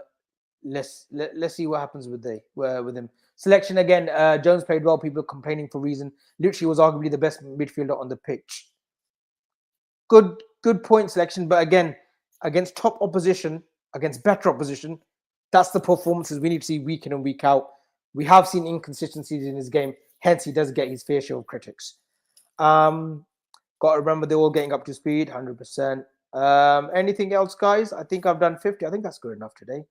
let's see what happens with him. Selection again, Jones played well. People are complaining for reason. Literally was arguably the best midfielder on the pitch. Good point selection, but again, against top opposition, against better opposition, that's the performances we need to see week in and week out. We have seen inconsistencies in his game, hence he does get his fair share of critics. Got to remember they're all getting up to speed, 100%. Anything else, guys? I think I've done 50. I think that's good enough today.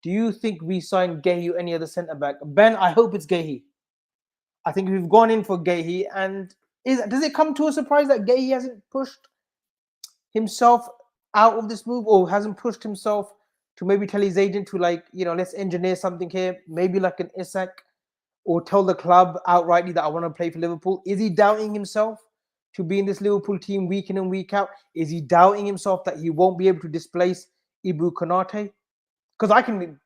Do you think we sign Gehi or any other centre-back? Ben, I hope it's Gehi. I think we've gone in for Gehi, and does it come to a surprise that Gehi hasn't pushed himself out of this move, or hasn't pushed himself to maybe tell his agent to, like, let's engineer something here, maybe like an Isak, or tell the club outrightly that I want to play for Liverpool? Is he doubting himself to be in this Liverpool team week in and week out? Is he doubting himself that he won't be able to displace Ibu Konate? Because I can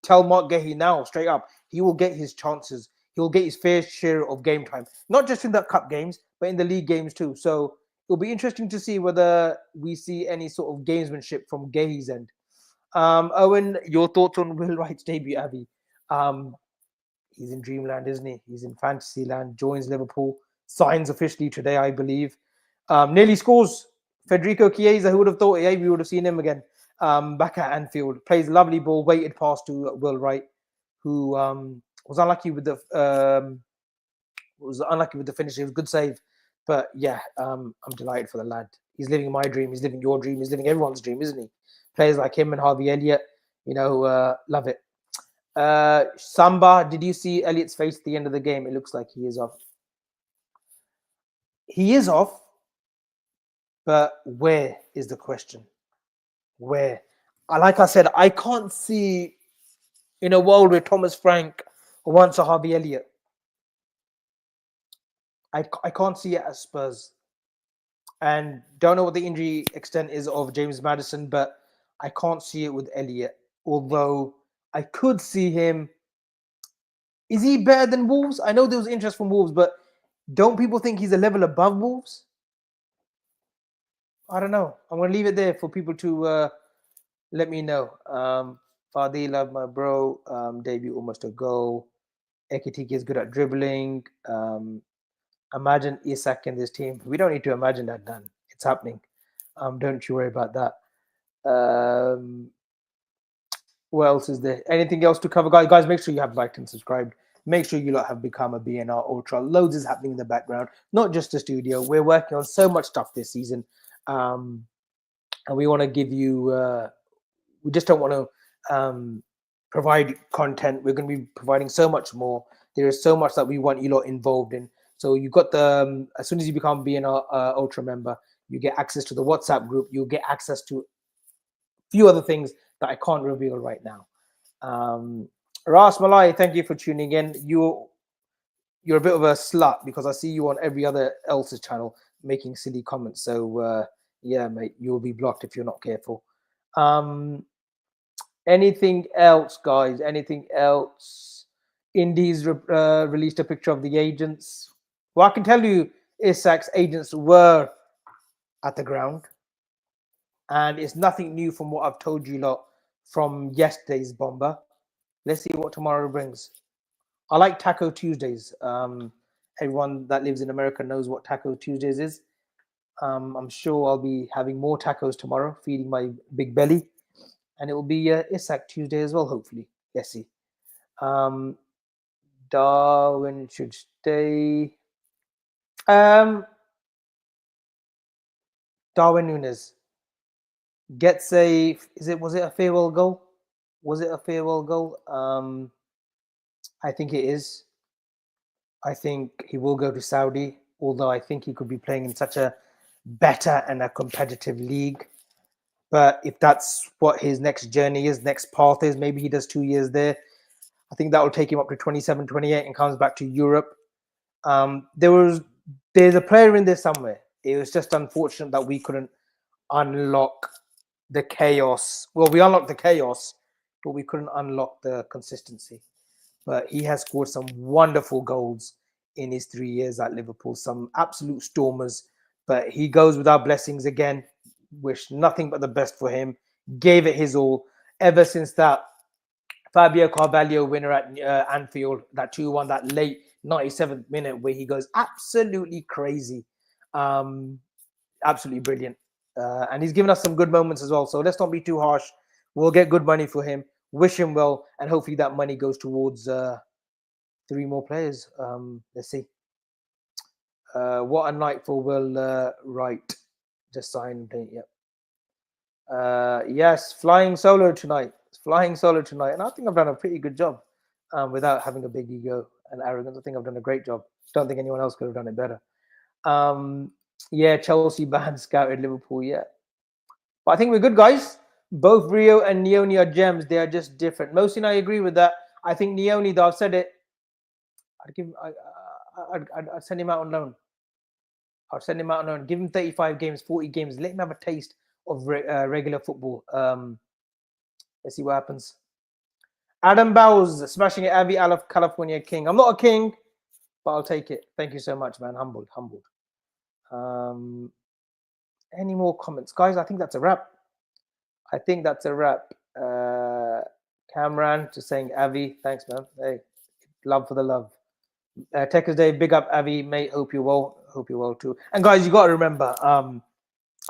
tell Mark Gehi now, straight up, he will get his chances. He'll get his fair share of game time, not just in the cup games, but in the league games too. So it'll be interesting to see whether we see any sort of gamesmanship from Gehi's end. Owen, your thoughts on Will Wright's debut, Abby? He's in dreamland, isn't he? He's in fantasy land, joins Liverpool, signs officially today, I believe. Nearly scores. Federico Chiesa, who would have thought? Yeah, we would have seen him again back at Anfield. Plays a lovely ball, weighted pass to Will Wright, who was unlucky with the finish. It was a good save. But yeah, I'm delighted for the lad. He's living my dream. He's living your dream. He's living everyone's dream, isn't he? Players like him and Harvey Elliott, love it. Samba, did you see Elliott's face at the end of the game? It looks like he is off. He is off, but where is the question? Where? Like I said, I can't see in a world where Thomas Frank wants a Harvey Elliott. I can't see it at Spurs. And don't know what the injury extent is of James Maddison, but I can't see it with Elliott. Although I could see him. Is he better than Wolves? I know there was interest from Wolves, but don't people think he's a level above Wolves? I don't know. I'm going to leave it there for people to let me know. Fadi, love my bro. Debut almost a goal. Ekitike is good at dribbling. Imagine Isak in this team. We don't need to imagine that, Dan. It's happening. Don't you worry about that. What else is there? Anything else to cover, guys? Make sure you have liked and subscribed. Make sure you lot have become a BNR Ultra. Loads is happening in the background, not just the studio. We're working on so much stuff this season, and we want to give you. We just don't want to provide content. We're going to be providing so much more. There is so much that we want you lot involved in. So you've got the as soon as you become BNR Ultra member, you get access to the WhatsApp group. You'll get access to a few other things that I can't reveal right now. Ras Malai, thank you for tuning in. You're a bit of a slut because I see you on every other else's channel making silly comments. So yeah, mate, you'll be blocked if you're not careful. Anything else, guys? Anything else? Indies released a picture of the agents. Well, I can tell you Isak's agents were at the ground. And it's nothing new from what I've told you lot from yesterday's bomber. Let's see what tomorrow brings. I like Taco Tuesdays. Everyone that lives in America knows what Taco Tuesdays is. I'm sure I'll be having more tacos tomorrow, feeding my big belly, and it will be Isak Tuesday as well. Hopefully, let's see. Darwin should stay. Darwin Nunes gets a. Was it a farewell goal? Was it a farewell goal? I think it is. I think he will go to Saudi, although I think he could be playing in such a better and a competitive league. But if that's what his next journey is, next path is, maybe he does 2 years there. I think that will take him up to 27, 28 and comes back to Europe. There's a player in there somewhere. It was just unfortunate that we couldn't unlock the chaos. Well, we unlocked the chaos, but we couldn't unlock the consistency. But he has scored some wonderful goals in his 3 years at Liverpool, some absolute stormers. But he goes without blessings again. Wish nothing but the best for him. Gave it his all. Ever since that Fabio Carvalho winner at Anfield, that 2-1, that late 97th minute where he goes absolutely crazy. Absolutely brilliant. And he's given us some good moments as well. So let's not be too harsh. We'll get good money for him. Wish him well. And hopefully that money goes towards 3 more players. Let's see. What a night for Will Wright. Just signed. Yep. Yes, flying solo tonight. Flying solo tonight. And I think I've done a pretty good job without having a big ego and arrogance. I think I've done a great job. Don't think anyone else could have done it better. Yeah, Chelsea band scouted Liverpool. Yeah. But I think we're good, guys. Both Rio and Neoni are gems. They are just different. Mohsin, I agree with that. I think Neoni, though, I've said it. I'd send him out on loan. I'll send him out on loan. Give him 35 games, 40 games. Let him have a taste of regular football. Let's see what happens. Adam Bowles smashing it. Avi Alaf, California King. I'm not a king, but I'll take it. Thank you so much, man. Humbled. Any more comments? Guys, I think that's a wrap. Cameron just saying Avi. Thanks, man. Hey, love for the love. Techers Day, big up Avi, mate. Hope you're well. Hope you're well too. And guys, you got to remember,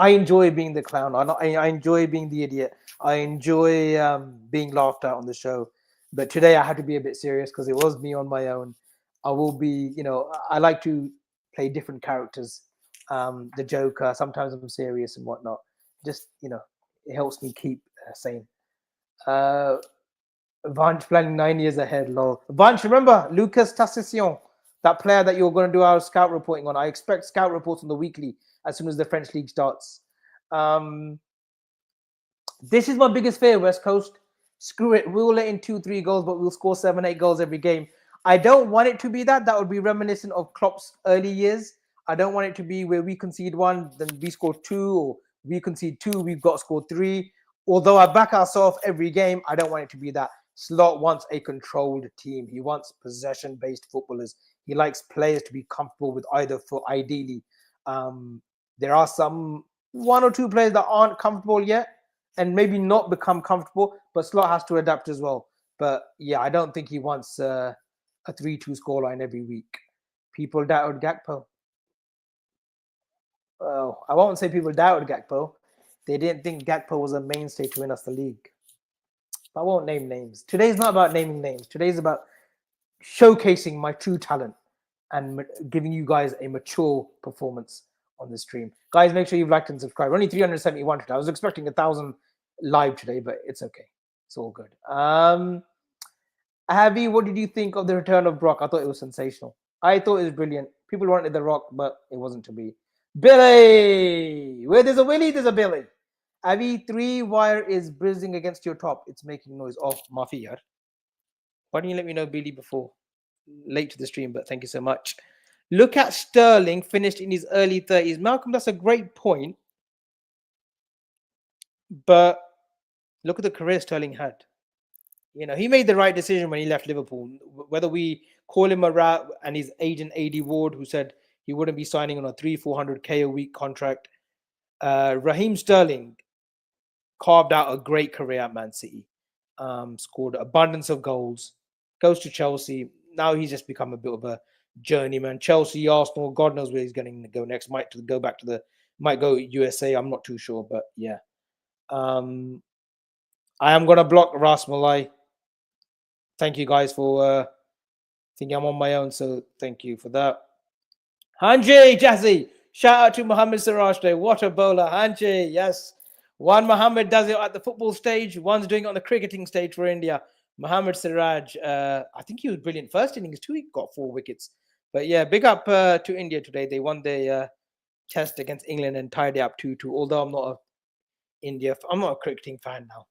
I enjoy being the clown. I enjoy being the idiot. I enjoy being laughed at on the show. But today I had to be a bit serious because it was me on my own. I will be, I like to play different characters. The Joker. Sometimes I'm serious and whatnot. Just, it helps me keep sane. Vanch planning 9 years ahead, lol. Vanch, remember Lucas Tassission, that player that you're going to do our scout reporting on. I expect scout reports on the weekly as soon as the French league starts. This is my biggest fear, West Coast. Screw it. We'll let in 2-3 goals, but we'll score 7-8 goals every game. I don't want it to be that. That would be reminiscent of Klopp's early years. I don't want it to be where we concede 1, then we score 2, or we concede 2, we've got to score 3. Although I back ourselves every game, I don't want it to be that. Slot wants a controlled team. He wants possession-based footballers. He likes players to be comfortable with either foot, ideally. There are some 1 or 2 players that aren't comfortable yet and maybe not become comfortable, but Slot has to adapt as well. But yeah, I don't think he wants a 3-2 scoreline every week. People doubted Gakpo. Well, I won't say people doubted Gakpo. They didn't think Gakpo was a mainstay to win us the league. But I won't name names. Today's not about naming names. Today's about showcasing my true talent and giving you guys a mature performance on the stream. Guys, make sure you've liked and subscribed. Only 371 today. I was expecting 1,000 live today, but it's okay. It's all good. Abby, what did you think of the return of Brock? I thought it was sensational. I thought it was brilliant. People wanted The Rock, but it wasn't to be. Billy! Where there's a Willie, there's a Billy. Abby, 3-wire is bruising against your top. It's making noise. Oh, Mafi, yaar. Why didn't you let me know, Billy, before? Late to the stream, but thank you so much. Look at Sterling, finished in his early 30s. Malcolm, that's a great point. But look at the career Sterling had. He made the right decision when he left Liverpool. Whether we call him a rat and his agent, A.D. Ward, who said he wouldn't be signing on a 300-400K a week contract. Raheem Sterling carved out a great career at Man City. Scored abundance of goals. Goes to Chelsea. Now he's just become a bit of a journeyman. Chelsea, Arsenal, God knows where he's going to go next. Might go USA. I'm not too sure, but yeah. I am gonna block Ras Malai. Thank you guys for thinking I'm on my own, so thank you for that. Hanji Jazzy, shout out to Mohammed Siraj Day. What a bowler, Hanji. Yes, one Mohammed does it at the football stage, one's doing it on the cricketing stage for India. Mohammed Siraj, I think he was brilliant first innings too. He got 4 wickets. But yeah, big up to India today. They won their test against England and tied it up 2-2. Although I'm not a cricketing fan now.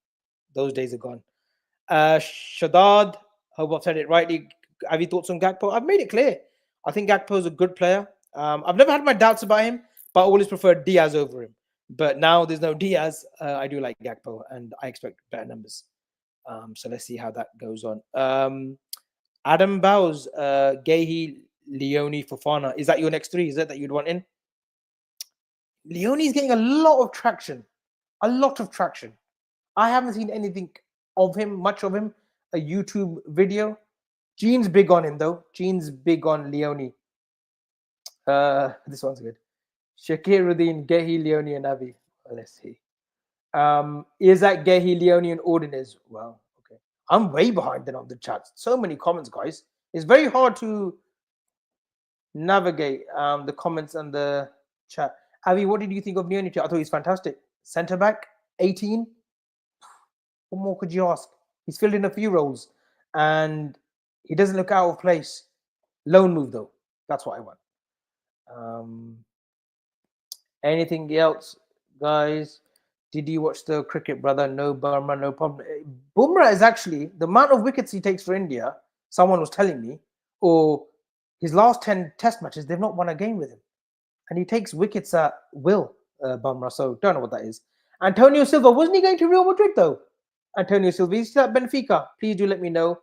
Those days are gone. Shadad, hope I've said it rightly. Have you thoughts on Gakpo? I've made it clear. I think Gakpo is a good player. I've never had my doubts about him, but I always preferred Diaz over him. But now there's no Diaz. I do like Gakpo, and I expect better numbers. So let's see how that goes on. Adam Bowes, Gehi, Leone, Fofana. Is that your next 3? Is it that you'd want in? Leone's getting a lot of traction. A lot of traction. I haven't seen anything of him, much of him. A YouTube video. Gene's big on him, though. Gene's big on Leone. This one's good. Shakiruddin, Gehi, Leone, and Avi. Let's see. Is that Gehi, Leone, and Ordinez? Well, okay. I'm way behind then on the chat. So many comments, guys. It's very hard to navigate the comments and the chat. Avi, what did you think of Leone? I thought he's fantastic. Centre back, 18. What more could you ask? He's filled in a few roles, and he doesn't look out of place. Loan move, though. That's what I want. Anything else, guys? Did you watch the cricket, brother? No, Burma, no problem. Bumrah is actually, the amount of wickets he takes for India, someone was telling me, or his last 10 test matches, they've not won a game with him. And he takes wickets at will, Bumrah, so don't know what that is. Antonio Silva, wasn't he going to Real Madrid, though? Antonio Silva, he's still at Benfica. Please do let me know.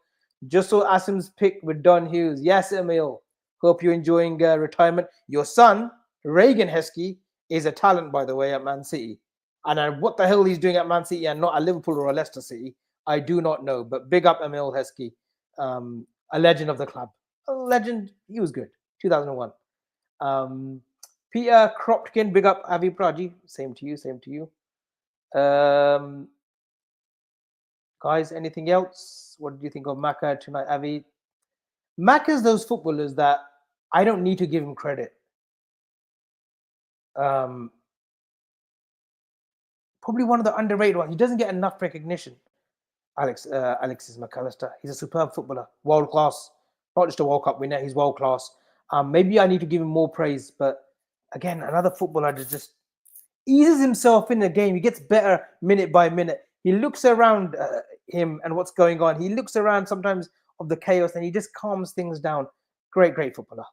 Just saw Asim's pick with Don Hughes. Yes, Emil. Hope you're enjoying retirement. Your son, Reagan Heskey, is a talent, by the way, at Man City. And what the hell he's doing at Man City and not at Liverpool or Leicester City, I do not know. But big up Emil Heskey, a legend of the club. A legend. He was good. 2001. Peter Kropotkin, big up Avi Praji. Same to you. Guys, anything else? What do you think of Maka tonight, Avi? Maka's those footballers that I don't need to give him credit. Probably one of the underrated ones. He doesn't get enough recognition. Alexis McAllister. He's a superb footballer, world class. Not just a World Cup winner. He's world class. Maybe I need to give him more praise, but again, another footballer that just eases himself in the game. He gets better minute by minute. He looks around him and what's going on. He looks around sometimes of the chaos and he just calms things down. Great footballer.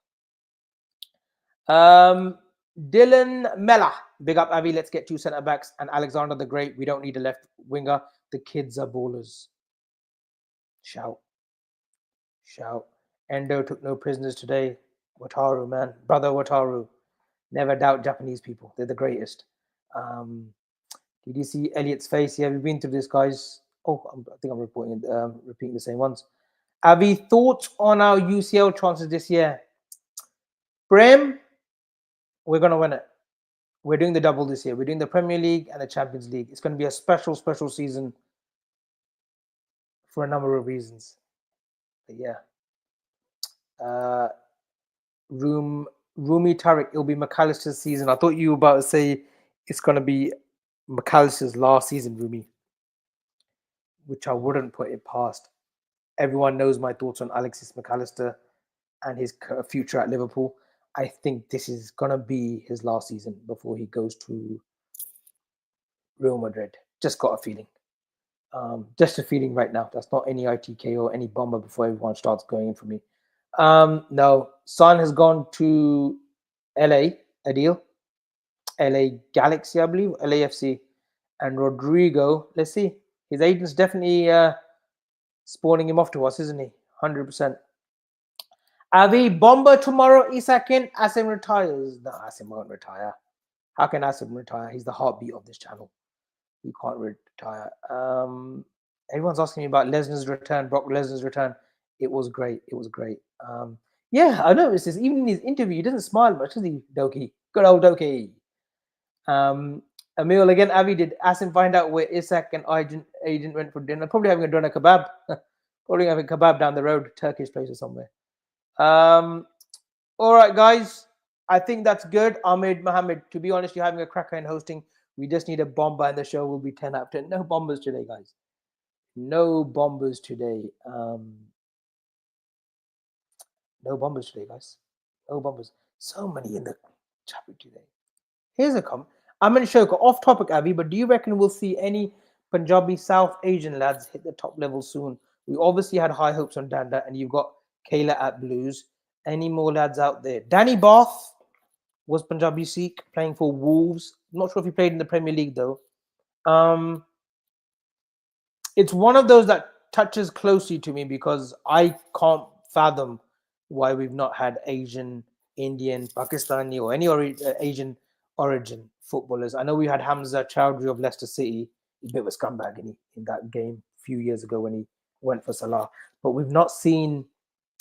Dylan Mella, big up Avi. Let's get 2 centre backs and Alexander the Great. We don't need a left winger. The kids are ballers. Shout. Endo took no prisoners today. Wataru, man. Brother Wataru. Never doubt Japanese people. They're the greatest. Did you see Elliott's face? Yeah, we've been through this, guys. Oh, I think I'm repeating the same ones. Avi, thoughts on our UCL chances this year? Prem, we're going to win it. We're doing the double this year. We're doing the Premier League and the Champions League. It's going to be a special season for a number of reasons. But yeah. Rumi Tariq, it'll be McAllister's season. I thought you were about to say it's going to be McAllister's last season, Rumi, which I wouldn't put it past. Everyone knows my thoughts on Alexis McAllister and his future at Liverpool. I think this is going to be his last season before he goes to Real Madrid. Just got a feeling. Just a feeling right now. That's not any ITK or any bomber before everyone starts going in for me. No, Son has gone to LA, a deal. LA Galaxy, I believe, LAFC. And Rodrigo, let's see. His agent's definitely spawning him off to us, isn't he? 100%. Avi, bomber tomorrow, Isakin. Asim retires. No, Asim won't retire. How can Asim retire? He's the heartbeat of this channel. He can't retire. Everyone's asking me about Lesnar's return, Brock Lesnar's return. It was great. It was great. Yeah, I noticed this. Even in his interview, he doesn't smile much, does he, Doki? Good old Doki. Emil again, Avi, did Asim find out where Isak and agent went for dinner? Probably having a doner kebab. Probably having kebab down the road, Turkish place or somewhere. All right, guys. I think that's good. Ahmed Mohammed, to be honest, you're having a cracker in hosting. We just need a bomber and the show will be 10 out of 10. No bombers today, guys. No bombers today. No bombers today, guys. No bombers. So many in the chat today. Here's a comment. Amin Shoka, off topic, Avi, but do you reckon we'll see any Punjabi South Asian lads hit the top level soon? We obviously had high hopes on Danda, and you've got Kayla at Blues. Any more lads out there? Danny Bath was Punjabi Sikh playing for Wolves. I'm not sure if he played in the Premier League though. It's one of those that touches closely to me because I can't fathom why we've not had Asian, Indian, Pakistani, or any Asian origin footballers. I know we had Hamza Chowdhury of Leicester City, a bit of a scumbag in that game a few years ago when he went for Salah. But we've not seen.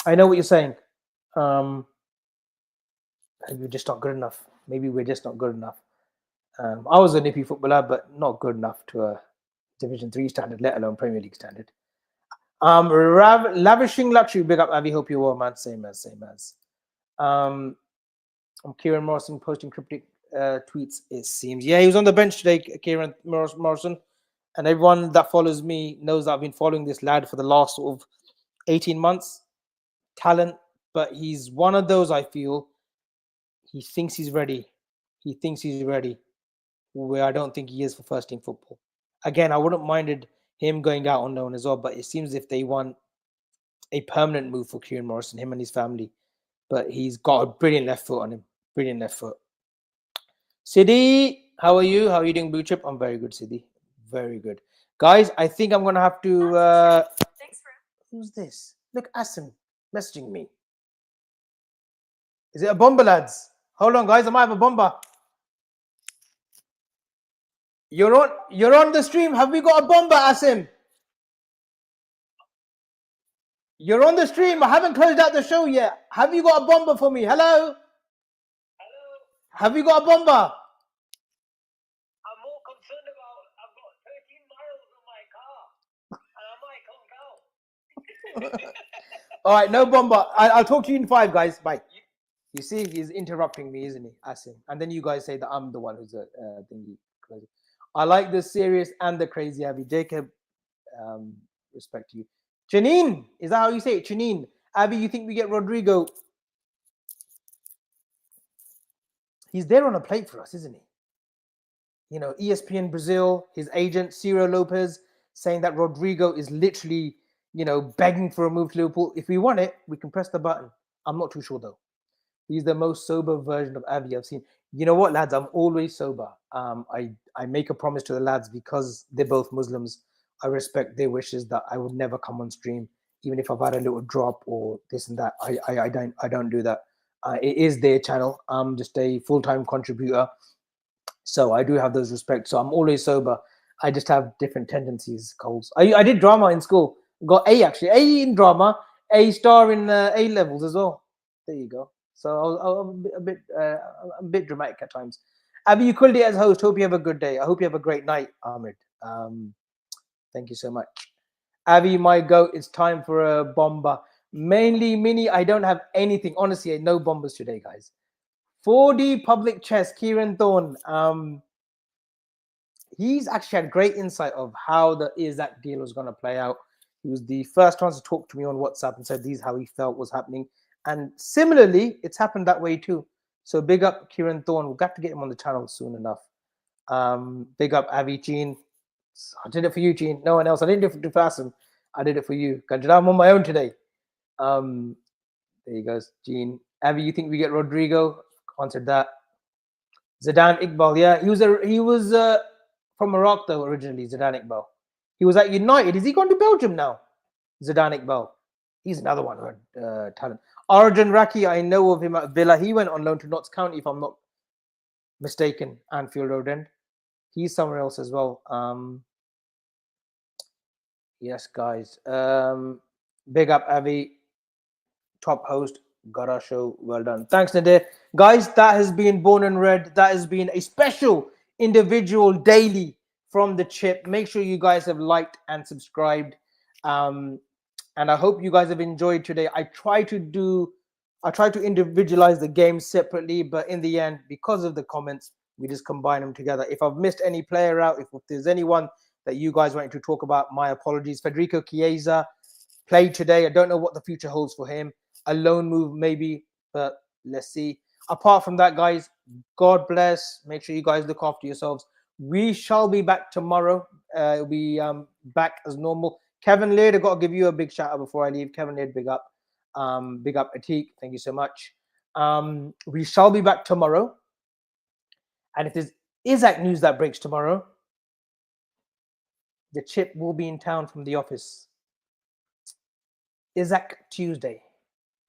I know what you're saying. Maybe we're just not good enough. Maybe we're just not good enough. I was a nippy footballer, but not good enough to a Division 3 standard, let alone Premier League standard. Lavishing luxury, big up Avi, hope you're well, man. Same as. I'm Kieran Morrison posting cryptic tweets, it seems. Yeah, he was on the bench today, Kieran Morrison. And everyone that follows me knows that I've been following this lad for the last sort of 18 months. Talent, but he's one of those, I feel, he thinks he's ready. He thinks he's ready, where I don't think he is for first team football. Again, I wouldn't minded him going out on loan as well, but it seems if they want a permanent move for Kieran Morrison, him and his family. But he's got a brilliant left foot on him. Brilliant left foot. Sidi, how are you? How are you doing, Blue Chip? I'm very good, Sidi. Very good. Guys, I think I'm going to have to... Who's this? Look, Asim messaging me. Is it a bomber, lads? Hold on, guys. I might have a bomber. You're on the stream. Have we got a bomber, Asim? You're on the stream. I haven't closed out the show yet. Have you got a bomber for me? Hello? Have you got a bomber? I'm more concerned about I've got 13 miles on my car and I might conk out. All right, no bomber. I'll talk to you in 5, guys. Bye. You see, he's interrupting me, isn't he? Asim. And then you guys say that I'm the one who's a thingy. I like the serious and the crazy Abby. Jacob, respect to you. Janine, is that how you say it? Janine. Abby, you think we get Rodrigo? He's there on a plate for us, isn't he? You know, ESPN Brazil, his agent, Ciro Lopez, saying that Rodrigo is literally, you know, begging for a move to Liverpool. If we want it, we can press the button. I'm not too sure, though. He's the most sober version of Abby I've seen. You know what, lads? I'm always sober. I make a promise to the lads because they're both Muslims. I respect their wishes that I would never come on stream, even if I've had a little drop or this and that. I don't do that. It is their channel. I'm just a full-time contributor, so I do have those respects. So I'm always sober. I just have different tendencies. Coles. I did drama in school. Got A actually. A in drama. A star in A levels as well. There you go. So I'm a bit dramatic at times. Abby, you called it as host. Hope you have a good day. I hope you have a great night, Ahmed. Thank you so much. Abby, my goat. It's time for a bomber. Mainly mini. I don't have anything. Honestly, no bombers today, guys. 4D public chess. Kieran Thorne. He's actually had great insight of how the Isaac deal was going to play out. He was the first one to talk to me on WhatsApp and said these how he felt was happening. And similarly, it's happened that way too. So big up Kieran Thorne. We've got to get him on the channel soon enough. Big up Avi Jean. I did it for you, Jean. No one else. I didn't do it for Asim. I did it for you. I'm on my own today. There you go, Jean. Avi, you think we get Rodrigo? Answered that. Zidane Iqbal. Yeah, he was from Morocco though, originally. Zidane Iqbal. He was at United. Is he gone to Belgium now? Zidane Iqbal. He's another one who had talent. Arjun Raki, I know of him at Villa. He went on loan to Notts County, if I'm not mistaken, Anfield Road End. He's somewhere else as well. Yes, guys. Big up, Avi. Top host. Got our show. Well done. Thanks, Nadir. Guys, that has been Born and Red. That has been a special individual daily from the chip. Make sure you guys have liked and subscribed. And I hope you guys have enjoyed today. I try to individualize the games separately, but in the end, because of the comments, we just combine them together. If I've missed any player out, if there's anyone that you guys wanted to talk about, my apologies. Federico Chiesa played today. I don't know what the future holds for him. A loan move maybe, but let's see. Apart from that, guys, God bless. Make sure you guys look after yourselves. We shall be back tomorrow. It'll be back as normal. Kevin Laird, I've got to give you a big shout out before I leave. Kevin Laird, big up. Big up Atik. Thank you so much. We shall be back tomorrow. And if there's Isaac news that breaks tomorrow, the chip will be in town from the office. Isaac Tuesday.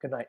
Good night.